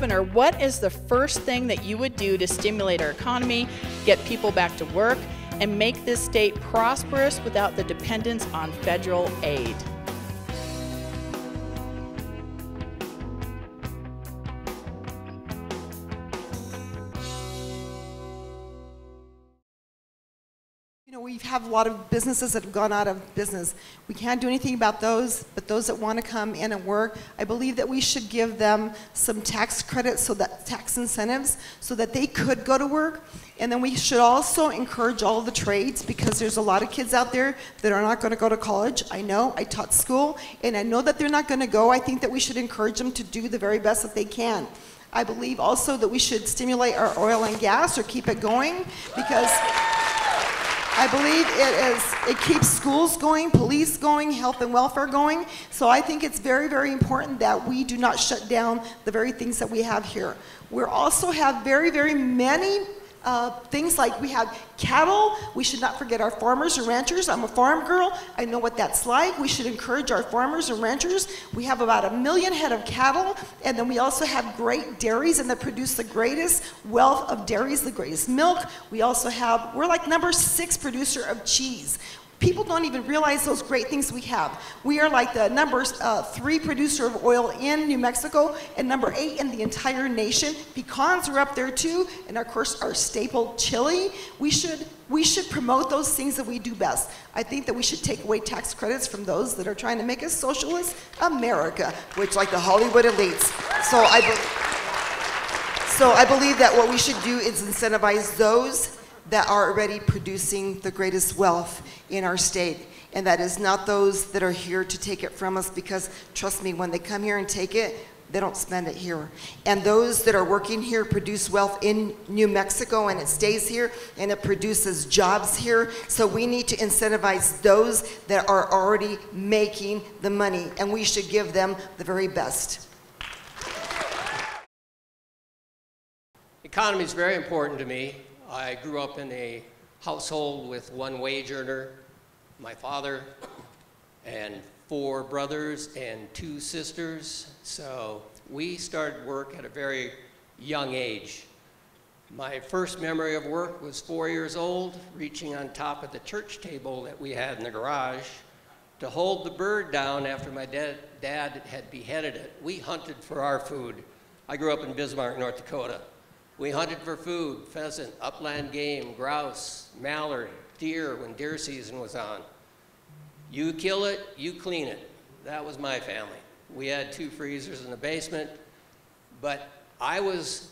governor, what is the first thing that you would do to stimulate our economy, get people back to work, and make this state prosperous without the dependence on federal aid? We have a lot of businesses that have gone out of business. We can't do anything about those, but those that want to come in and work, I believe that we should give them some tax credits, so that tax incentives, so that they could go to work. And then we should also encourage all of the trades, because there's a lot of kids out there that are not going to go to college. I know, I taught school, and I know that they're not going to go. I think that we should encourage them to do the very best that they can. I believe also that we should stimulate our oil and gas, or keep it going, because I believe it keeps schools going, police going, health and welfare going. So I think it's very, very important that we do not shut down the very things that we have here. We also have very, very many things, like we have cattle. We should not forget our farmers and ranchers. I'm a farm girl. I know what that's like. We should encourage our farmers and ranchers. We have about 1 million head of cattle, and then we also have great dairies, and that produce the greatest wealth of dairies, the greatest milk. We also have, we're like number 6 producer of cheese. People don't even realize those great things we have. We are like the number 3 producer of oil in New Mexico, and number 8 in the entire nation. Pecans are up there too, and of course our staple chili. We should promote those things that we do best. I think that we should take away tax credits from those that are trying to make us socialist America, which like the Hollywood elites. So I believe that what we should do is incentivize those that are already producing the greatest wealth in our state. And that is not those that are here to take it from us, because trust me, when they come here and take it, they don't spend it here. And those that are working here produce wealth in New Mexico, and it stays here, and it produces jobs here. So we need to incentivize those that are already making the money, and we should give them the very best. Economy is very important to me. I grew up in a household with 1 wage earner, my father, and 4 brothers and 2 sisters. So we started work at a very young age. My first memory of work was 4 years old, reaching on top of the church table that we had in the garage to hold the bird down after my dad had beheaded it. We hunted for our food. I grew up in Bismarck, North Dakota. We hunted for food: pheasant, upland game, grouse, mallard, deer when deer season was on. You kill it, you clean it. That was my family. We had 2 freezers in the basement, but I was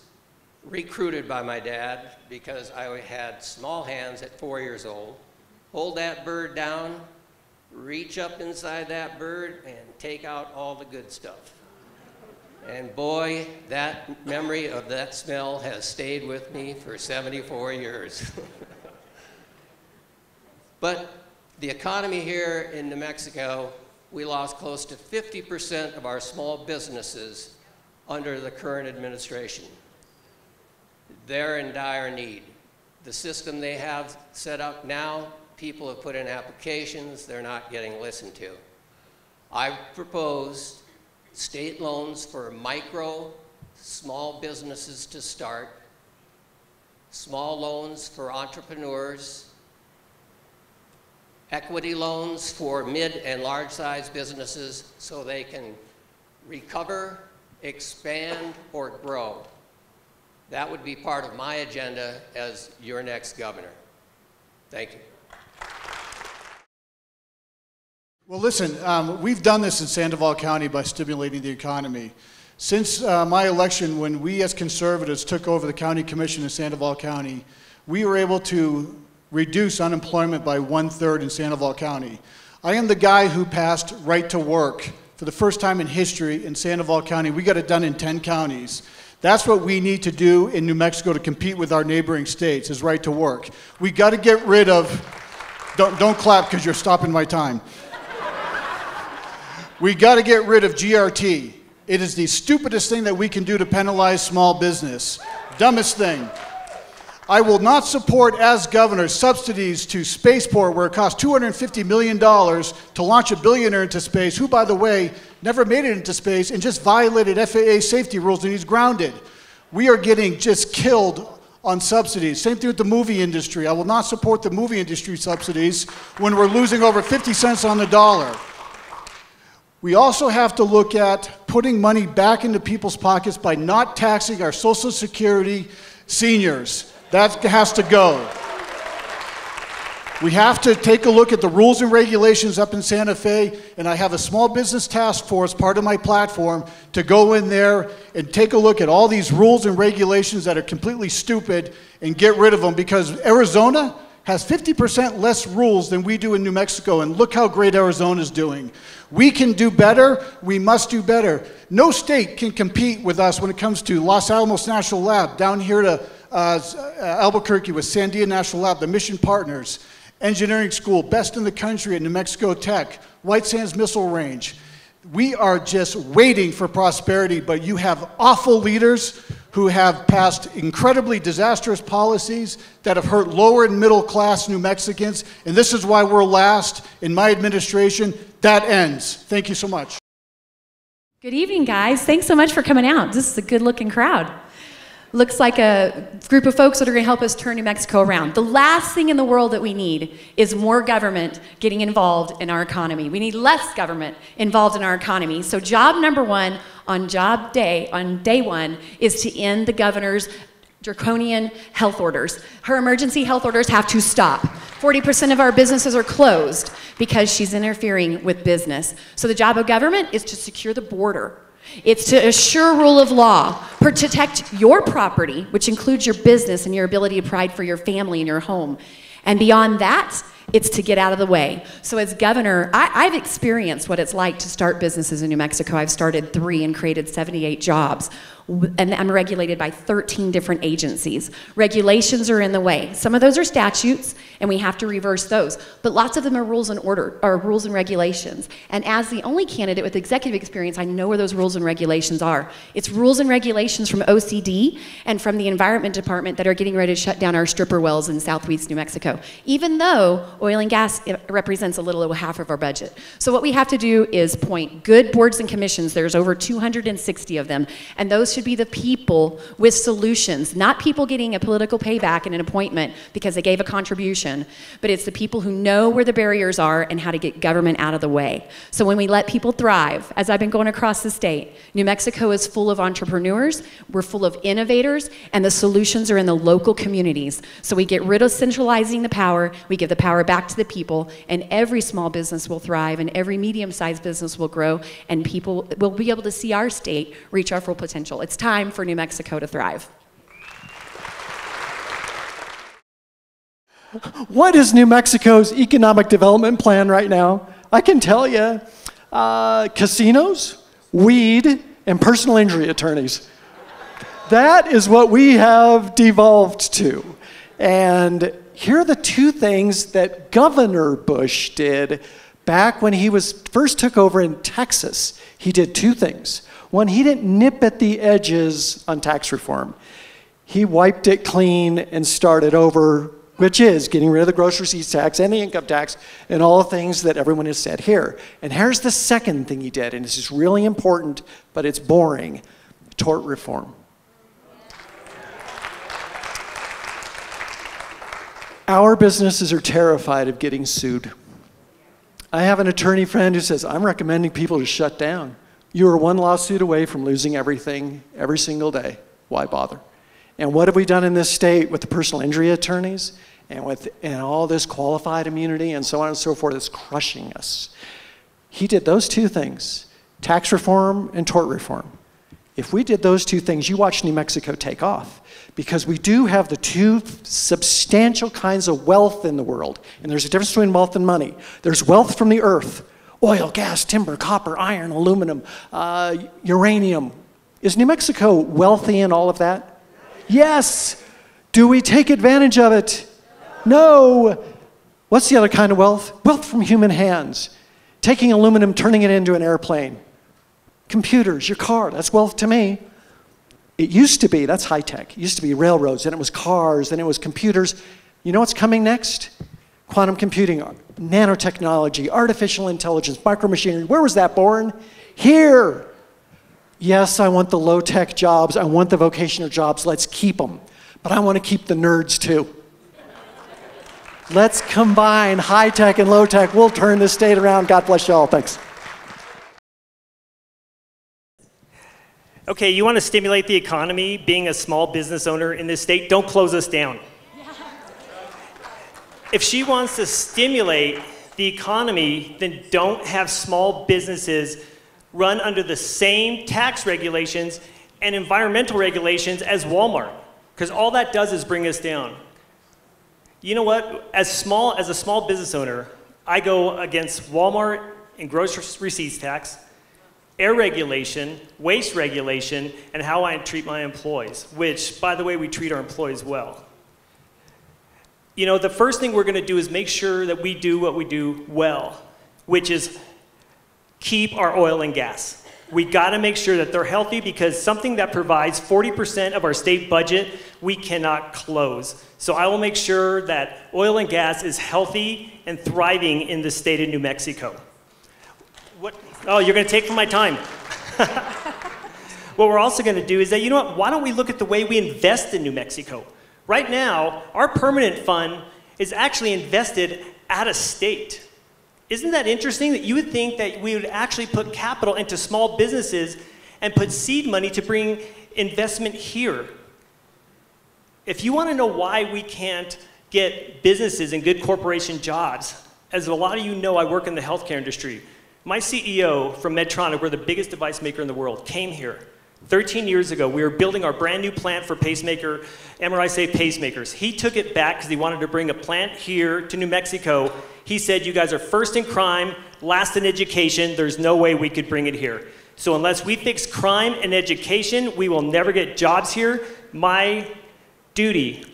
recruited by my dad because I had small hands at 4 years old. Hold that bird down, reach up inside that bird, and take out all the good stuff. And boy, that memory of that smell has stayed with me for 74 years. But the economy here in New Mexico, we lost close to 50% of our small businesses under the current administration. They're in dire need. The system they have set up now, people have put in applications, they're not getting listened to. I've proposed state loans for micro, small businesses to start, small loans for entrepreneurs, equity loans for mid and large-sized businesses so they can recover, expand, or grow. That would be part of my agenda as your next governor. Thank you. Well, listen, we've done this in Sandoval County by stimulating the economy. Since my election, when we as conservatives took over the county commission in Sandoval County, we were able to reduce unemployment by 1/3 in Sandoval County. I am the guy who passed right to work for the first time in history in Sandoval County. We got it done in 10 counties. That's what we need to do in New Mexico to compete with our neighboring states, is right to work. We got to get rid of, don't clap because you're stopping my time. We got to get rid of GRT. It is the stupidest thing that we can do to penalize small business. Dumbest thing. I will not support, as governor, subsidies to Spaceport where it costs $250 million to launch a billionaire into space, who, by the way, never made it into space, and just violated FAA safety rules, and he's grounded. We are getting just killed on subsidies. Same thing with the movie industry. I will not support the movie industry subsidies when we're losing over 50 cents on the dollar. We also have to look at putting money back into people's pockets by not taxing our Social Security seniors. That has to go. We have to take a look at the rules and regulations up in Santa Fe, and I have a small business task force, part of my platform, to go in there and take a look at all these rules and regulations that are completely stupid and get rid of them, because Arizona has 50% less rules than we do in New Mexico, and look how great Arizona is doing. We can do better. We must do better. No state can compete with us when it comes to Los Alamos National Lab, down here to Albuquerque with Sandia National Lab, the Mission Partners, Engineering School, best in the country at New Mexico Tech, White Sands Missile Range. We are just waiting for prosperity, but you have awful leaders who have passed incredibly disastrous policies that have hurt lower and middle class New Mexicans, and this is why we're last in my administration. That ends. Thank you so much. Good evening, guys. Thanks so much for coming out. This is a good-looking crowd. Looks like a group of folks that are going to help us turn New Mexico around. The last thing in the world that we need is more government getting involved in our economy. We need less government involved in our economy. So job number one on day one, is to end the governor's draconian health orders. Her emergency health orders have to stop. 40% of our businesses are closed because she's interfering with business. So the job of government is to secure the border. It's to assure rule of law, protect your property, which includes your business and your ability to provide for your family and your home. And beyond that, it's to get out of the way. So as governor, I've experienced what it's like to start businesses in New Mexico. I've started 3 and created 78 jobs. And I'm regulated by 13 different agencies. Regulations are in the way. Some of those are statutes, and we have to reverse those. But lots of them are rules and regulations. And as the only candidate with executive experience, I know where those rules and regulations are. It's rules and regulations from OCD and from the Environment Department that are getting ready to shut down our stripper wells in southwest New Mexico, even though oil and gas represents a little over half of our budget. So what we have to do is appoint good boards and commissions. There's over 260 of them, and those should be the people with solutions, not people getting a political payback and an appointment because they gave a contribution, but it's the people who know where the barriers are and how to get government out of the way. So when we let people thrive, as I've been going across the state, New Mexico is full of entrepreneurs, we're full of innovators, and the solutions are in the local communities. So we get rid of centralizing the power, we give the power back to the people, and every small business will thrive, and every medium-sized business will grow, and people will be able to see our state reach our full potential. It's time for New Mexico to thrive. What is New Mexico's economic development plan right now? I can tell you, casinos, weed, and personal injury attorneys. That is what we have devolved to. And here are the 2 things that Governor Bush did back when he first took over in Texas. He did 2 things. One, he didn't nip at the edges on tax reform. He wiped it clean and started over, which is getting rid of the gross receipts tax and the income tax and all the things that everyone has said here. And here's the second thing he did, and this is really important, but it's boring: tort reform. Our businesses are terrified of getting sued. I have an attorney friend who says, I'm recommending people to shut down. You are 1 lawsuit away from losing everything every single day. Why bother? And what have we done in this state with the personal injury attorneys and all this qualified immunity and so on and so forth? It's crushing us. He did those 2 things, tax reform and tort reform. If we did those 2 things, you watch New Mexico take off, because we do have the 2 substantial kinds of wealth in the world. And there's a difference between wealth and money. There's wealth from the earth: oil, gas, timber, copper, iron, aluminum, uranium. Is New Mexico wealthy in all of that? Yes. Do we take advantage of it? No. What's the other kind of wealth? Wealth from human hands. Taking aluminum, turning it into an airplane. Computers, your car, that's wealth to me. It used to be, that's high tech. It used to be railroads, then it was cars, then it was computers. You know what's coming next? Quantum computing, nanotechnology, artificial intelligence, micromachinery. Where was that born? here. Yes, I want the low-tech jobs. I want the vocational jobs. Let's keep them. But I want to keep the nerds too. Let's combine high-tech and low-tech. We'll turn this state around. God bless you all. Thanks. Okay, you want to stimulate the economy, being a small business owner in this state, don't close us down. If she wants to stimulate the economy, then don't have small businesses run under the same tax regulations and environmental regulations as Walmart, because all that does is bring us down. You know what? As a small business owner, I go against Walmart and gross receipts tax, air regulation, waste regulation, and how I treat my employees, which, by the way, we treat our employees well. You know, the first thing we're going to do is make sure that we do what we do well, which is keep our oil and gas. We got to make sure that they're healthy, because something that provides 40% of our state budget, we cannot close. So I will make sure that oil and gas is healthy and thriving in the state of New Mexico. What? Oh, you're going to take from my time. What we're also going to do is that, you know what, why don't we look at the way we invest in New Mexico? Right now, our permanent fund is actually invested out of state. Isn't that interesting that you would think that we would actually put capital into small businesses and put seed money to bring investment here? If you want to know why we can't get businesses and good corporation jobs, as a lot of you know, I work in the healthcare industry. My CEO from Medtronic, we're the biggest device maker in the world, came here 13 years ago. We were building our brand new plant for pacemaker, MRI safe pacemakers. He took it back because he wanted to bring a plant here to New Mexico. He said, you guys are first in crime, last in education. There's no way we could bring it here. So unless we fix crime and education, we will never get jobs here. My duty,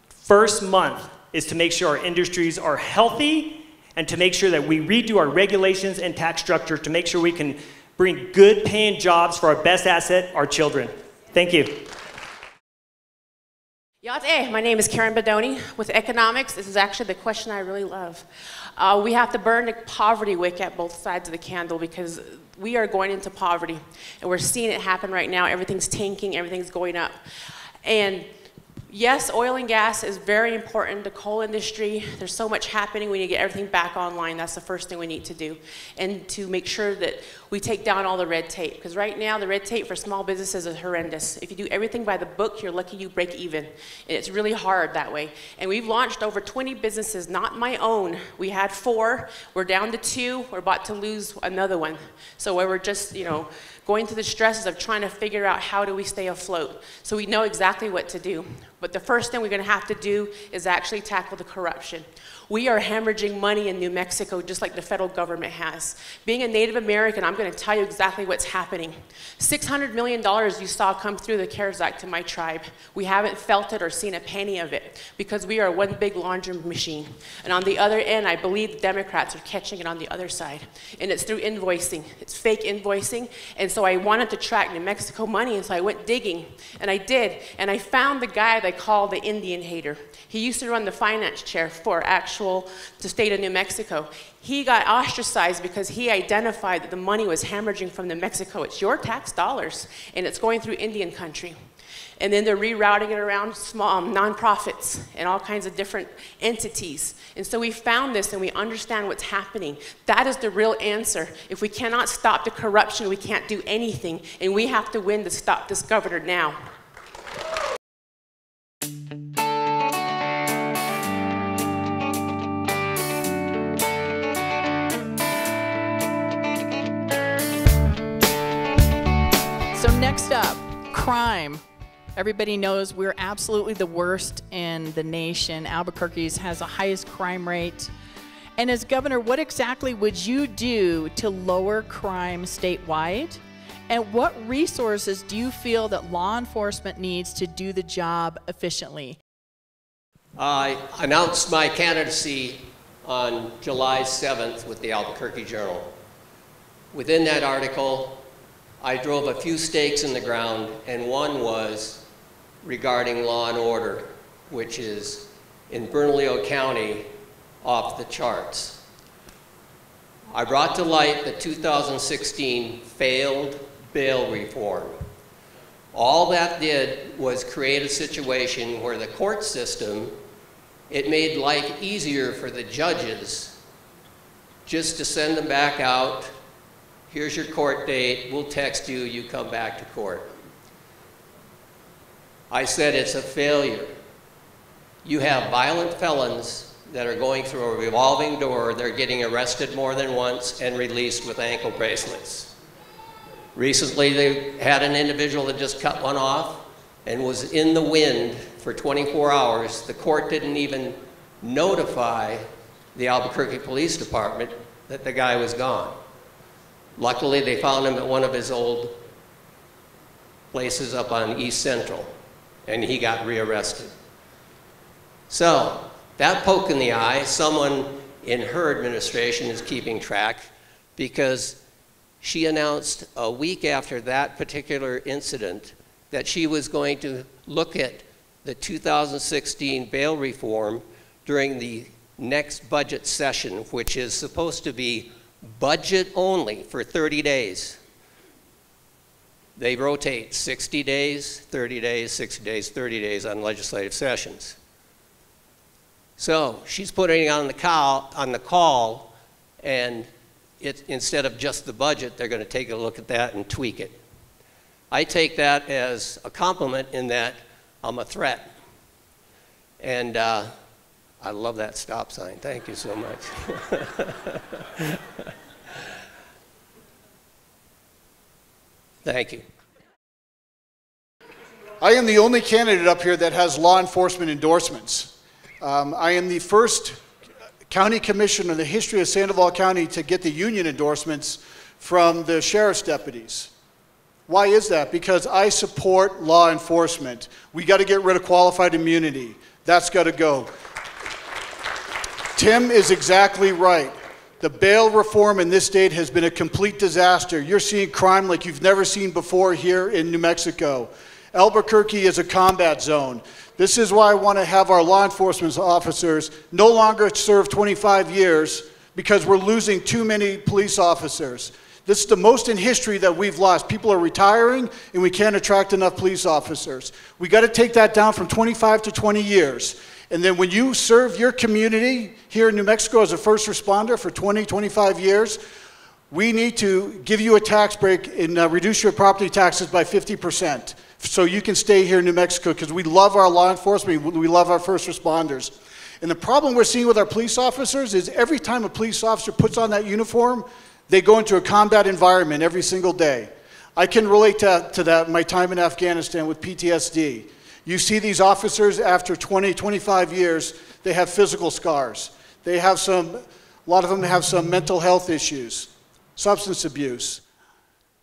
first month, is to make sure our industries are healthy and to make sure that we redo our regulations and tax structure to make sure we can bring good paying jobs for our best asset, our children. Thank you. Yate, my name is Karen Bedoni with economics. This is actually the question I really love. We have to burn the poverty wick at both sides of the candle, because we are going into poverty and we're seeing it happen right now. Everything's tanking, everything's going up. And yes, oil and gas is very important. The coal industry, there's so much happening. We need to get everything back online. That's the first thing we need to do. And to make sure that we take down all the red tape. Because right now, the red tape for small businesses is horrendous. If you do everything by the book, you're lucky you break even. And it's really hard that way. And we've launched over 20 businesses, not my own. We had 4. We're down to 2. We're about to lose another one. So we're just, you know, going through the stresses of trying to figure out how do we stay afloat. So we know exactly what to do. But the first thing we're going to have to do is actually tackle the corruption. We are hemorrhaging money in New Mexico just like the federal government has. Being a Native American, I'm going to tell you exactly what's happening. $600 million you saw come through the CARES Act to my tribe. We haven't felt it or seen a penny of it because we are one big laundry machine. And on the other end, I believe the Democrats are catching it on the other side. And it's through invoicing. It's fake invoicing. And so I wanted to track New Mexico money, and so I went digging. And I did. And I found the guy they call the Indian hater. He used to run the finance chair for the state of New Mexico. He got ostracized because he identified that the money was hemorrhaging from New Mexico. It's your tax dollars, and it's going through Indian country. And then they're rerouting it around small nonprofits and all kinds of different entities. And so we found this and we understand what's happening. That is the real answer. If we cannot stop the corruption, we can't do anything. And we have to win to stop this governor now. So next up, crime. Everybody knows we're absolutely the worst in the nation. Albuquerque has the highest crime rate. And as governor, what exactly would you do to lower crime statewide? And what resources do you feel that law enforcement needs to do the job efficiently? I announced my candidacy on July 7th with the Albuquerque Journal. Within that article, I drove a few stakes in the ground, and one was regarding law and order, which is in Bernalillo County off the charts. I brought to light the 2016 failed bail reform. All that did was create a situation where the court system, it made life easier for the judges just to send them back out. Here's your court date, we'll text you, you come back to court. I said it's a failure. You have violent felons that are going through a revolving door, they're getting arrested more than once and released with ankle bracelets. Recently, they had an individual that just cut one off and was in the wind for 24 hours. The court didn't even notify the Albuquerque Police Department that the guy was gone. Luckily, they found him at one of his old places up on East Central, and he got rearrested. So, that poke in the eye, someone in her administration is keeping track, because she announced a week after that particular incident that she was going to look at the 2016 bail reform during the next budget session, which is supposed to be budget only for 30 days. They rotate 60 days, 30 days, 60 days, 30 days on legislative sessions. So she's putting it on the call, and instead of just the budget, they're going to take a look at that and tweak it. I take that as a compliment in that I'm a threat. And I love that stop sign. Thank you so much. Thank you. I am the only candidate up here that has law enforcement endorsements. I am the first county commissioner in the history of Sandoval County to get the union endorsements from the sheriff's deputies. Why is that? Because I support law enforcement. We got to get rid of qualified immunity. That's got to go. Tim is exactly right. The bail reform in this state has been a complete disaster. You're seeing crime like you've never seen before here in New Mexico. Albuquerque is a combat zone. This is why I want to have our law enforcement officers no longer serve 25 years, because we're losing too many police officers. This is the most in history that we've lost. People are retiring, and we can't attract enough police officers. We got to take that down from 25 to 20 years. And then when you serve your community here in New Mexico as a first responder for 20, 25 years, we need to give you a tax break and reduce your property taxes by 50%. So you can stay here in New Mexico, because we love our law enforcement, we love our first responders. And the problem we're seeing with our police officers is every time a police officer puts on that uniform, they go into a combat environment every single day. I can relate to that, my time in Afghanistan with PTSD. You see these officers after 20, 25 years, they have physical scars. They have a lot of them have some mental health issues, substance abuse,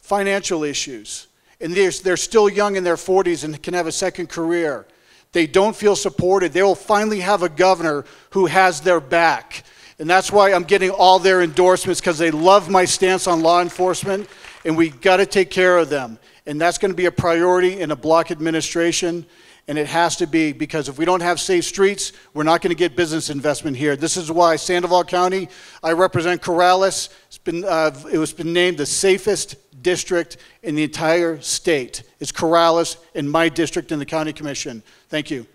financial issues. And they're still young in their 40s and can have a second career. They don't feel supported. They will finally have a governor who has their back. And that's why I'm getting all their endorsements, because they love my stance on law enforcement, and we got to take care of them. And that's going to be a priority in a block administration, and it has to be, because if we don't have safe streets, we're not going to get business investment here. This is why Sandoval County, I represent Corrales. It was been named the safest district in the entire state. It's Corrales in my district in the county commission. Thank you.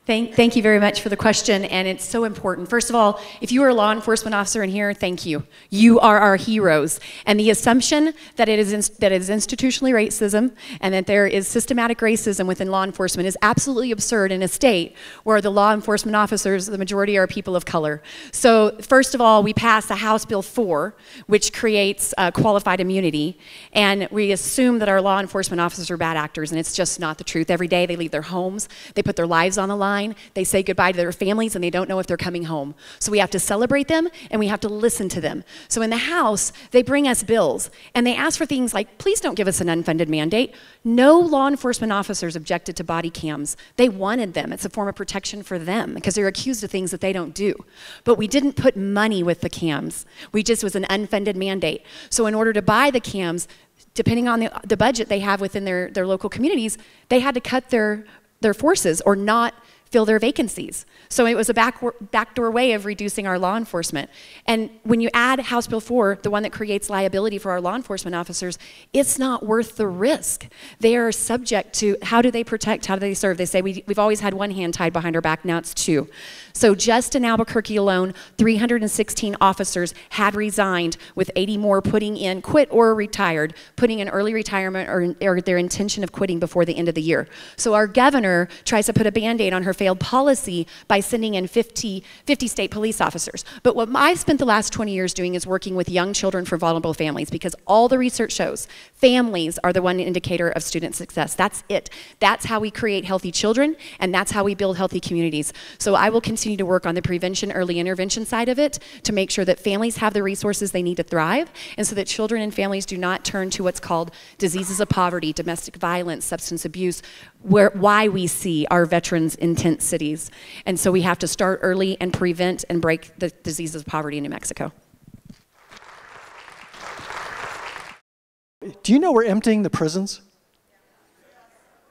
Thank you very much for the question, and it's so important. First of all, if you are a law enforcement officer in here, thank you. You are our heroes. And the assumption that it is institutionally racism and that there is systematic racism within law enforcement is absolutely absurd in a state where the law enforcement officers, the majority are people of color. So first of all, we passed the House Bill 4, which creates qualified immunity, and we assume that our law enforcement officers are bad actors, and it's just not the truth. Every day they leave their homes, they put their lives on the line, they say goodbye to their families, and they don't know if they're coming home. So we have to celebrate them, and we have to listen to them. So in the House, they bring us bills, and they ask for things like, please don't give us an unfunded mandate. No law enforcement officers objected to body cams. They wanted them. It's a form of protection for them, because they're accused of things that they don't do. But we didn't put money with the cams. We just was an unfunded mandate. So in order to buy the cams, depending on the budget they have within their local communities, they had to cut their forces or not fill their vacancies. So it was a backdoor way of reducing our law enforcement. And when you add House Bill 4, the one that creates liability for our law enforcement officers, it's not worth the risk. They are subject to, how do they protect, how do they serve? They say we've always had one hand tied behind our back, now it's two. So just in Albuquerque alone, 316 officers had resigned, with 80 more putting in quit or retired, putting in early retirement or their intention of quitting before the end of the year. So our governor tries to put a Band-Aid on her failed policy by sending in 50 state police officers. But what I've spent the last 20 years doing is working with young children from vulnerable families, because all the research shows families are the one indicator of student success. That's it. That's how we create healthy children, and that's how we build healthy communities. So I will continue to work on the prevention, early intervention side of it to make sure that families have the resources they need to thrive, and so that children and families do not turn to what's called diseases of poverty, domestic violence, substance abuse, why we see our veterans in tent cities. And so we have to start early and prevent and break the diseases of poverty in New Mexico. Do you know we're emptying the prisons?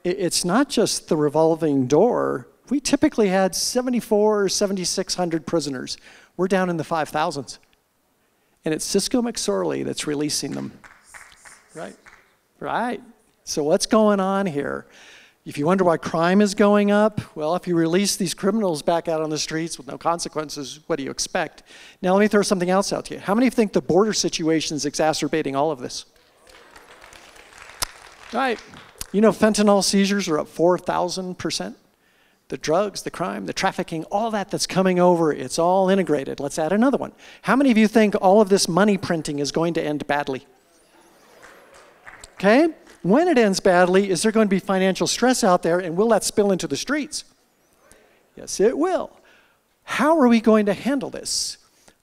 It's not just the revolving door. We typically had 7,400 or 7,600 prisoners. We're down in the 5,000s. And it's Cisco McSorley that's releasing them. Right? Right. So what's going on here? If you wonder why crime is going up, well, if you release these criminals back out on the streets with no consequences, what do you expect? Now let me throw something else out to you. How many think the border situation is exacerbating all of this? Right. You know, fentanyl seizures are up 4,000%. The drugs, the crime, the trafficking, all that's coming over, it's all integrated. Let's add another one. How many of you think all of this money printing is going to end badly? Okay? When it ends badly, is there going to be financial stress out there, and will that spill into the streets? Yes, it will. How are we going to handle this?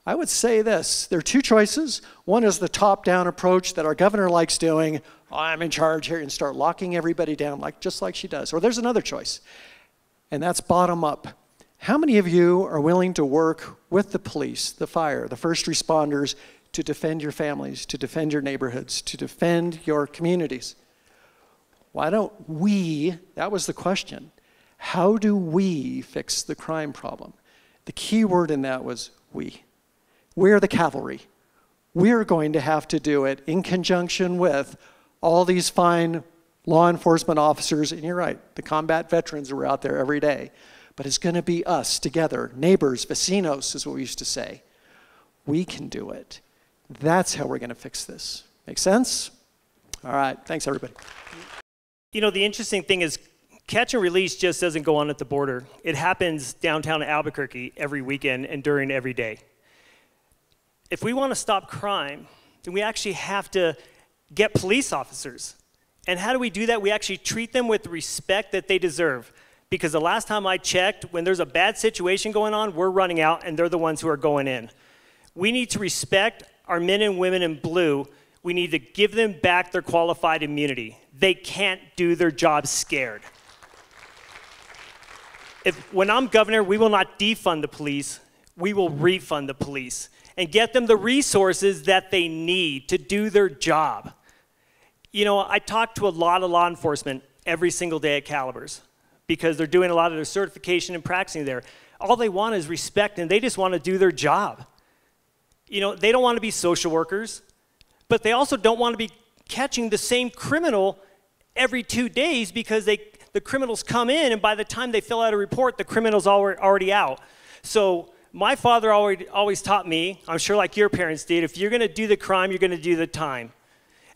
I would say this. There are two choices. One is the top-down approach that our governor likes doing. Oh, I'm in charge here, and start locking everybody down just like she does. Or there's another choice, and that's bottom-up. How many of you are willing to work with the police, the fire, the first responders to defend your families, to defend your neighborhoods, to defend your communities? Why don't we, that was the question, how do we fix the crime problem? The key word in that was we. We're the cavalry. We're going to have to do it in conjunction with all these fine law enforcement officers, and you're right, the combat veterans who are out there every day. But it's going to be us together, neighbors, vecinos is what we used to say. We can do it. That's how we're going to fix this. Make sense? All right, thanks everybody. You know, the interesting thing is catch and release just doesn't go on at the border. It happens downtown Albuquerque every weekend and during every day. If we want to stop crime, then we actually have to get police officers. And how do we do that? We actually treat them with the respect that they deserve. Because the last time I checked, when there's a bad situation going on, we're running out and they're the ones who are going in. We need to respect our men and women in blue. We need to give them back their qualified immunity. They can't do their job scared. When I'm governor, we will not defund the police. We will refund the police and get them the resources that they need to do their job. You know, I talk to a lot of law enforcement every single day at Calibers because they're doing a lot of their certification and practicing there. All they want is respect, and they just want to do their job. You know, they don't want to be social workers, but they also don't want to be catching the same criminal every 2 days because the criminals come in, and by the time they fill out a report, the criminal's already out. So my father always taught me, I'm sure like your parents did, if you're going to do the crime, you're going to do the time.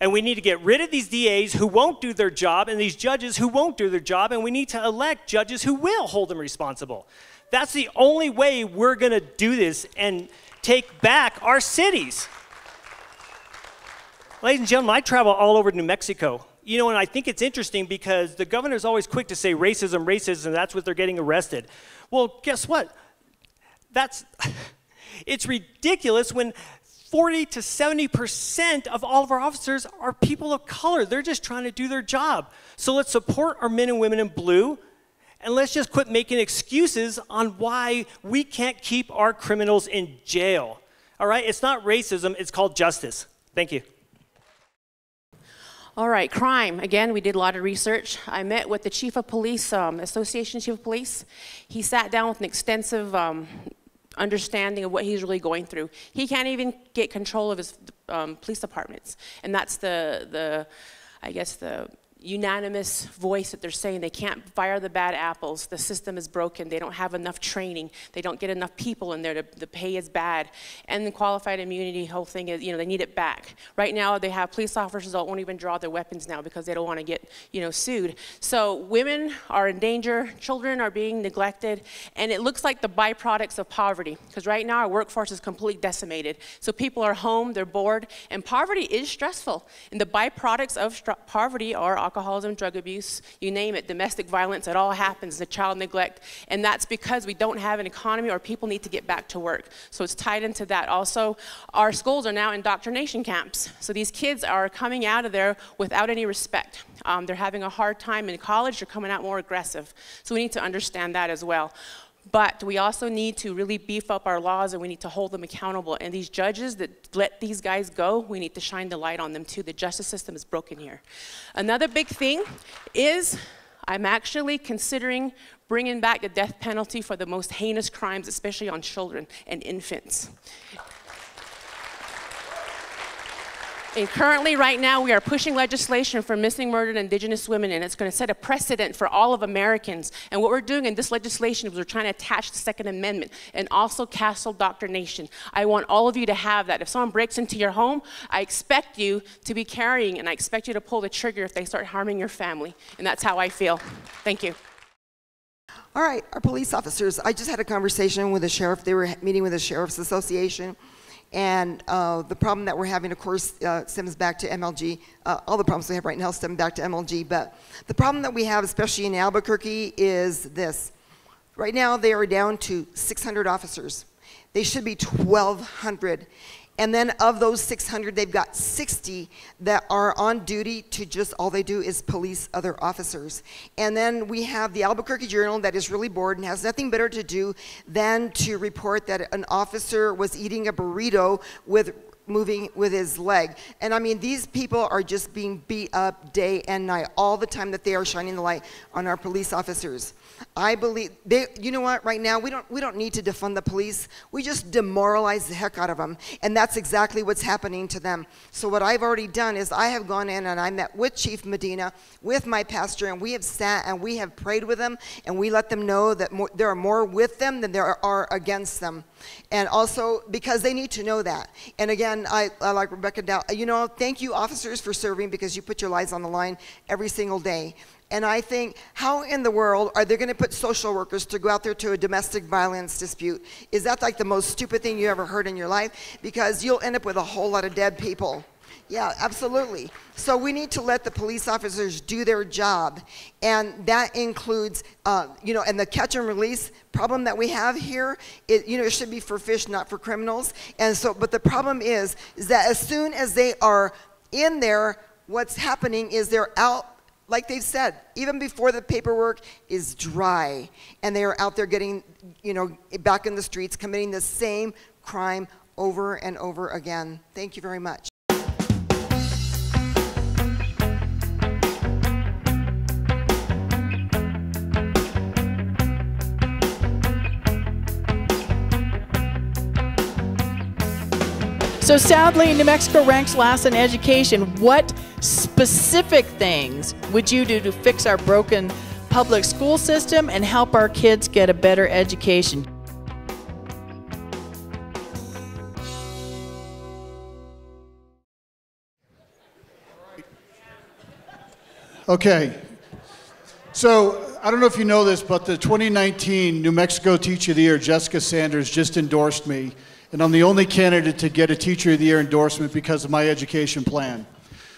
And we need to get rid of these DAs who won't do their job and these judges who won't do their job, and we need to elect judges who will hold them responsible. That's the only way we're going to do this and take back our cities. Ladies and gentlemen, I travel all over New Mexico. You know, and I think it's interesting because the governor's always quick to say racism, racism, that's what they're getting arrested. Well, guess what? It's ridiculous when 40 to 70% of all of our officers are people of color. They're just trying to do their job. So let's support our men and women in blue, and let's just quit making excuses on why we can't keep our criminals in jail. All right? It's not racism, it's called justice. Thank you. All right, crime. Again, we did a lot of research. I met with the chief of police, Association Chief of Police. He sat down with an extensive understanding of what he's really going through. He can't even get control of his police departments. And that's I guess the unanimous voice that they're saying they can't fire the bad apples. The system is broken. They don't have enough training. They don't get enough people in there. The pay is bad. And the qualified immunity whole thing is, they need it back. Right now, they have police officers that won't even draw their weapons now because they don't want to get, sued. So women are in danger. Children are being neglected. And it looks like the byproducts of poverty, because right now our workforce is completely decimated. So people are home, they're bored, and poverty is stressful. And the byproducts of poverty are alcoholism, drug abuse, you name it, domestic violence, it all happens, the child neglect, and that's because we don't have an economy or people need to get back to work. So it's tied into that. Also, our schools are now indoctrination camps. So these kids are coming out of there without any respect. They're having a hard time in college, they're coming out more aggressive. So we need to understand that as well. But we also need to really beef up our laws, and we need to hold them accountable. And these judges that let these guys go, we need to shine the light on them too. The justice system is broken here. Another big thing is I'm actually considering bringing back the death penalty for the most heinous crimes, especially on children and infants. And currently, right now, we are pushing legislation for missing, murdered Indigenous women, and it's going to set a precedent for all of Americans. And what we're doing in this legislation is we're trying to attach the Second Amendment and also castle indoctrination. I want all of you to have that. If someone breaks into your home, I expect you to be carrying, and I expect you to pull the trigger if they start harming your family. And that's how I feel. Thank you. All right, our police officers. I just had a conversation with the sheriff. They were meeting with the Sheriff's Association. And the problem that we're having, of course, stems back to MLG. All the problems we have right now stem back to MLG. But the problem that we have, especially in Albuquerque, is this. Right now, they are down to 600 officers. They should be 1,200. And then of those 600, they've got 60 that are on duty to just, all they do is police other officers. And then we have the Albuquerque Journal that is really bored and has nothing better to do than to report that an officer was eating a burrito with moving with his leg. And I mean, these people are just being beat up day and night, all the time that they are shining the light on our police officers. I believe you know what, right now we don't need to defund the police. We just demoralize the heck out of them, and that's exactly what's happening to them. So what I've already done is I have gone in and I met with Chief Medina, with my pastor, and we have sat and we have prayed with them, and we let them know that there are more with them than there are against them. And also because they need to know that. And again, I like Rebecca Dow, thank you officers for serving, because you put your lives on the line every single day. And I think, how in the world are they going to put social workers to go out there to a domestic violence dispute? Is that like the most stupid thing you ever heard in your life? Because you'll end up with a whole lot of dead people. Yeah, absolutely. So we need to let the police officers do their job. And that includes, and the catch and release problem that we have here, it should be for fish, not for criminals. And so, but the problem is that as soon as they are in there, what's happening is they're out. Like they've said, even before the paperwork is dry, and they are out there getting, back in the streets, committing the same crime over and over again. Thank you very much. So sadly, New Mexico ranks last in education. What specific things would you do to fix our broken public school system and help our kids get a better education? Okay. So I don't know if you know this, but the 2019 New Mexico Teacher of the Year, Jessica Sanders, just endorsed me. And I'm the only candidate to get a Teacher of the Year endorsement because of my education plan.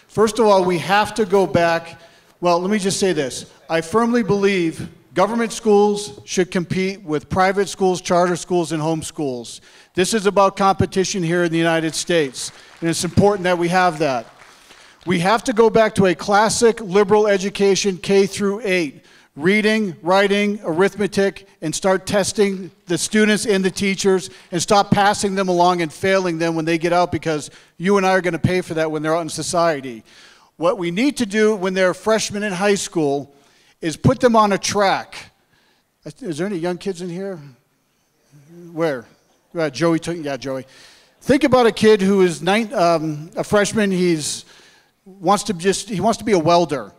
First of all, we have to go back. Well, let me just say this. I firmly believe government schools should compete with private schools, charter schools, and home schools. This is about competition here in the United States, and it's important that we have that. We have to go back to a classic liberal education, K through 8. Reading, writing, arithmetic, and start testing the students and the teachers, and stop passing them along and failing them when they get out, because you and I are going to pay for that when they're out in society. What we need to do when they're freshmen in high school is put them on a track. Is there any young kids in here? Where? Joey took, yeah, Joey. Think about a kid who is a freshman. He wants to be a welder.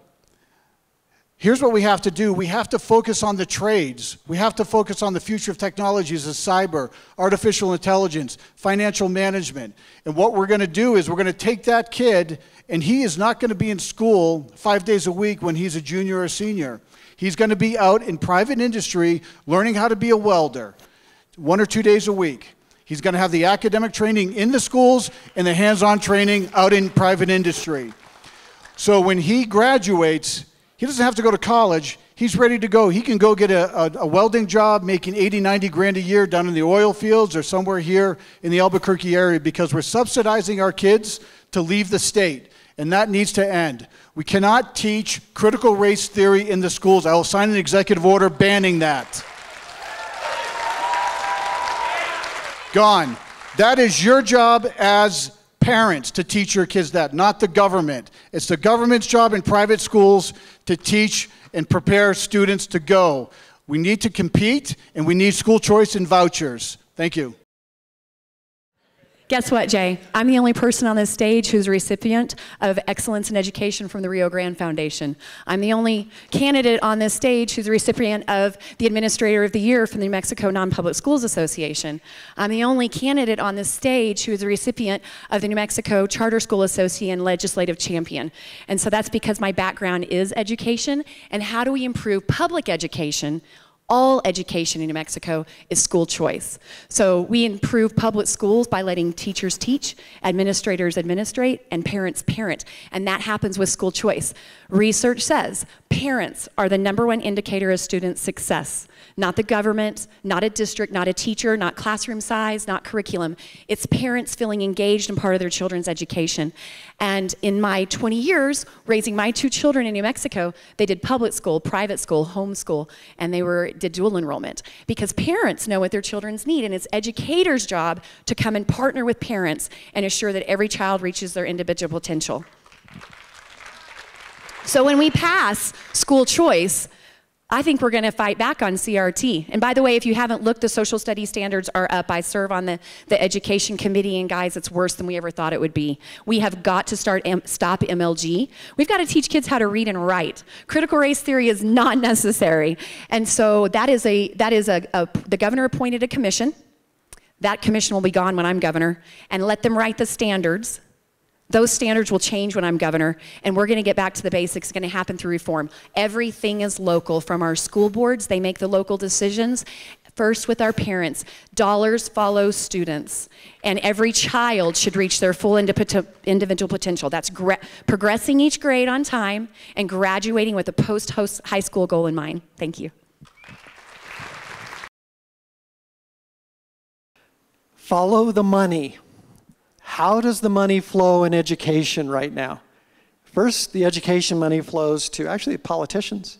Here's what we have to do. We have to focus on the trades. We have to focus on the future of technologies as cyber, artificial intelligence, financial management. And what we're going to do is we're going to take that kid, and he is not going to be in school 5 days a week when he's a junior or a senior. He's going to be out in private industry learning how to be a welder 1 or 2 days a week. He's going to have the academic training in the schools and the hands-on training out in private industry. So when he graduates, he doesn't have to go to college. He's ready to go. He can go get a welding job making 80, 90 grand a year down in the oil fields or somewhere here in the Albuquerque area because we're subsidizing our kids to leave the state, and that needs to end. We cannot teach critical race theory in the schools. I will sign an executive order banning that. Gone. That is your job as parents to teach your kids that, not the government. It's the government's job in private schools to teach and prepare students to go. We need to compete, and we need school choice and vouchers. Thank you. Guess what, Jay? I'm the only person on this stage who's a recipient of Excellence in Education from the Rio Grande Foundation. I'm the only candidate on this stage who's a recipient of the Administrator of the Year from the New Mexico Non-Public Schools Association. I'm the only candidate on this stage who is a recipient of the New Mexico Charter School Association Legislative Champion. And so that's because my background is education, and how do we improve public education? All education in New Mexico is school choice. So we improve public schools by letting teachers teach, administrators administrate, and parents parent. And that happens with school choice. Research says parents are the #1 indicator of student success. Not the government, not a district, not a teacher, not classroom size, not curriculum. It's parents feeling engaged and part of their children's education. And in my 20 years raising my 2 children in New Mexico, they did public school, private school, homeschool, and they did dual enrollment because parents know what their children's need, and it's educators' job to come and partner with parents and assure that every child reaches their individual potential. So when we pass school choice, I think we're going to fight back on CRT. And by the way, if you haven't looked, the social studies standards are up. I serve on the education committee, and guys, it's worse than we ever thought it would be. We have got to stop MLG. We've got to teach kids how to read and write. Critical race theory is not necessary. And so the governor appointed a commission. That commission will be gone when I'm governor, and let them write the standards. Those standards will change when I'm governor, and we're going to get back to the basics. It's going to happen through reform. Everything is local. From our school boards, they make the local decisions. First with our parents. Dollars follow students, and every child should reach their full individual potential. That's progressing each grade on time and graduating with a post-high school goal in mind. Thank you. Follow the money. How does the money flow in education right now? First, the education money flows to actually politicians,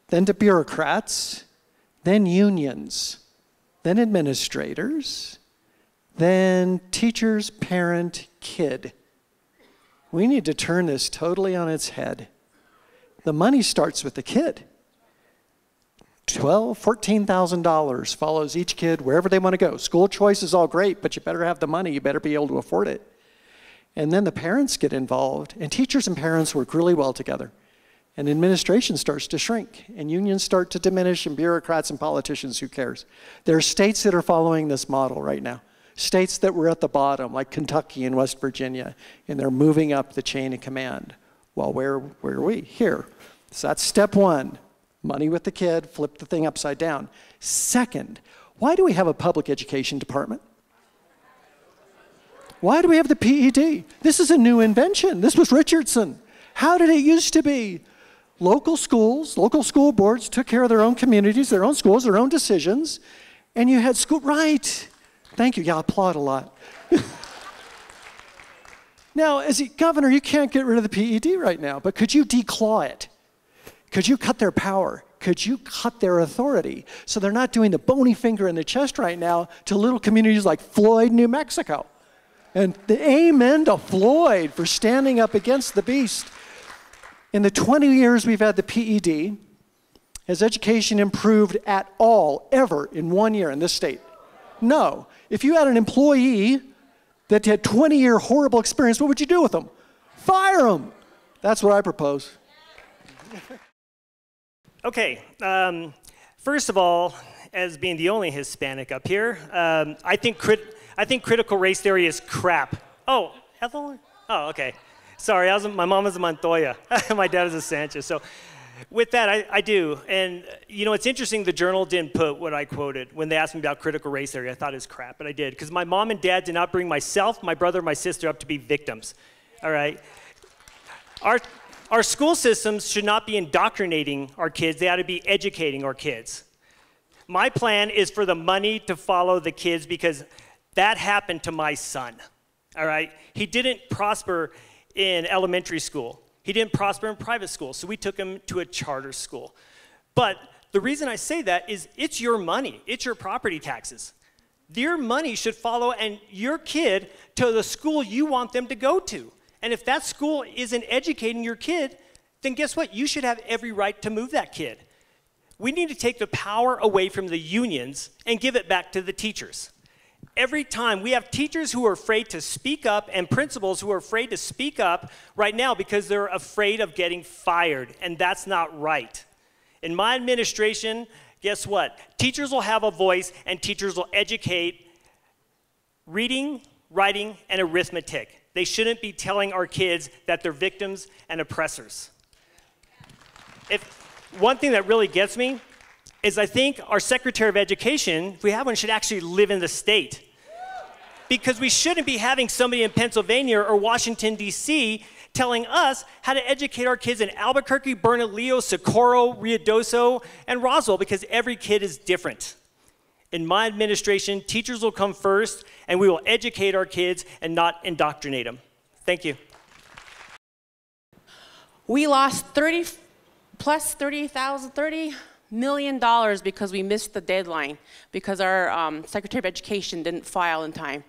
then to bureaucrats, then unions, then administrators, then teachers, parent, kid. We need to turn this totally on its head. The money starts with the kid. $12,000, $14,000 follows each kid wherever they want to go. School choice is all great, but you better have the money. You better be able to afford it. And then the parents get involved, and teachers and parents work really well together. And administration starts to shrink, and unions start to diminish, and bureaucrats and politicians, who cares? There are states that are following this model right now. States that were at the bottom, like Kentucky and West Virginia, and they're moving up the chain of command. Well, where are we? Here. So that's step one. Money with the kid, flip the thing upside down. Second, why do we have a public education department? Why do we have the PED? This is a new invention. This was Richardson. How did it used to be? Local schools, local school boards took care of their own communities, their own schools, their own decisions, and you had school, right. Thank you, yeah, I applaud a lot. Now, as a governor, you can't get rid of the PED right now, but could you declaw it? Could you cut their power? Could you cut their authority? So they're not doing the bony finger in the chest right now to little communities like Floyd, New Mexico. And the amen to Floyd for standing up against the beast. In the 20 years we've had the PED, has education improved at all, ever, in 1 year in this state? No. If you had an employee that had 20-year horrible experience, what would you do with them? Fire them. That's what I propose. Okay. First of all, as being the only Hispanic up here, I think critical race theory is crap. Oh, Ethel? Oh, okay. Sorry, my mom is a Montoya. My dad is a Sanchez. So with that, I do. And, you know, it's interesting the Journal didn't put what I quoted when they asked me about critical race theory. I thought it was crap, but I did. Because my mom and dad did not bring myself, my brother, my sister up to be victims. All right? Our school systems should not be indoctrinating our kids. They ought to be educating our kids. My plan is for the money to follow the kids because that happened to my son. All right? He didn't prosper in elementary school. He didn't prosper in private school, so we took him to a charter school. But the reason I say that is it's your money. It's your property taxes. Your money should follow and your kid to the school you want them to go to. And if that school isn't educating your kid, then guess what? You should have every right to move that kid. We need to take the power away from the unions and give it back to the teachers. Every time we have teachers who are afraid to speak up and principals who are afraid to speak up right now because they're afraid of getting fired, and that's not right. In my administration, guess what? Teachers will have a voice and teachers will educate reading, writing, and arithmetic. They shouldn't be telling our kids that they're victims and oppressors. One thing that really gets me is I think our Secretary of Education, if we have one, should actually live in the state. Because we shouldn't be having somebody in Pennsylvania or Washington, D.C. telling us how to educate our kids in Albuquerque, Bernalillo, Socorro, Ruidoso, and Roswell, because every kid is different. In my administration, teachers will come first, and we will educate our kids and not indoctrinate them. Thank you. We lost $30 million because we missed the deadline, because our Secretary of Education didn't file in time.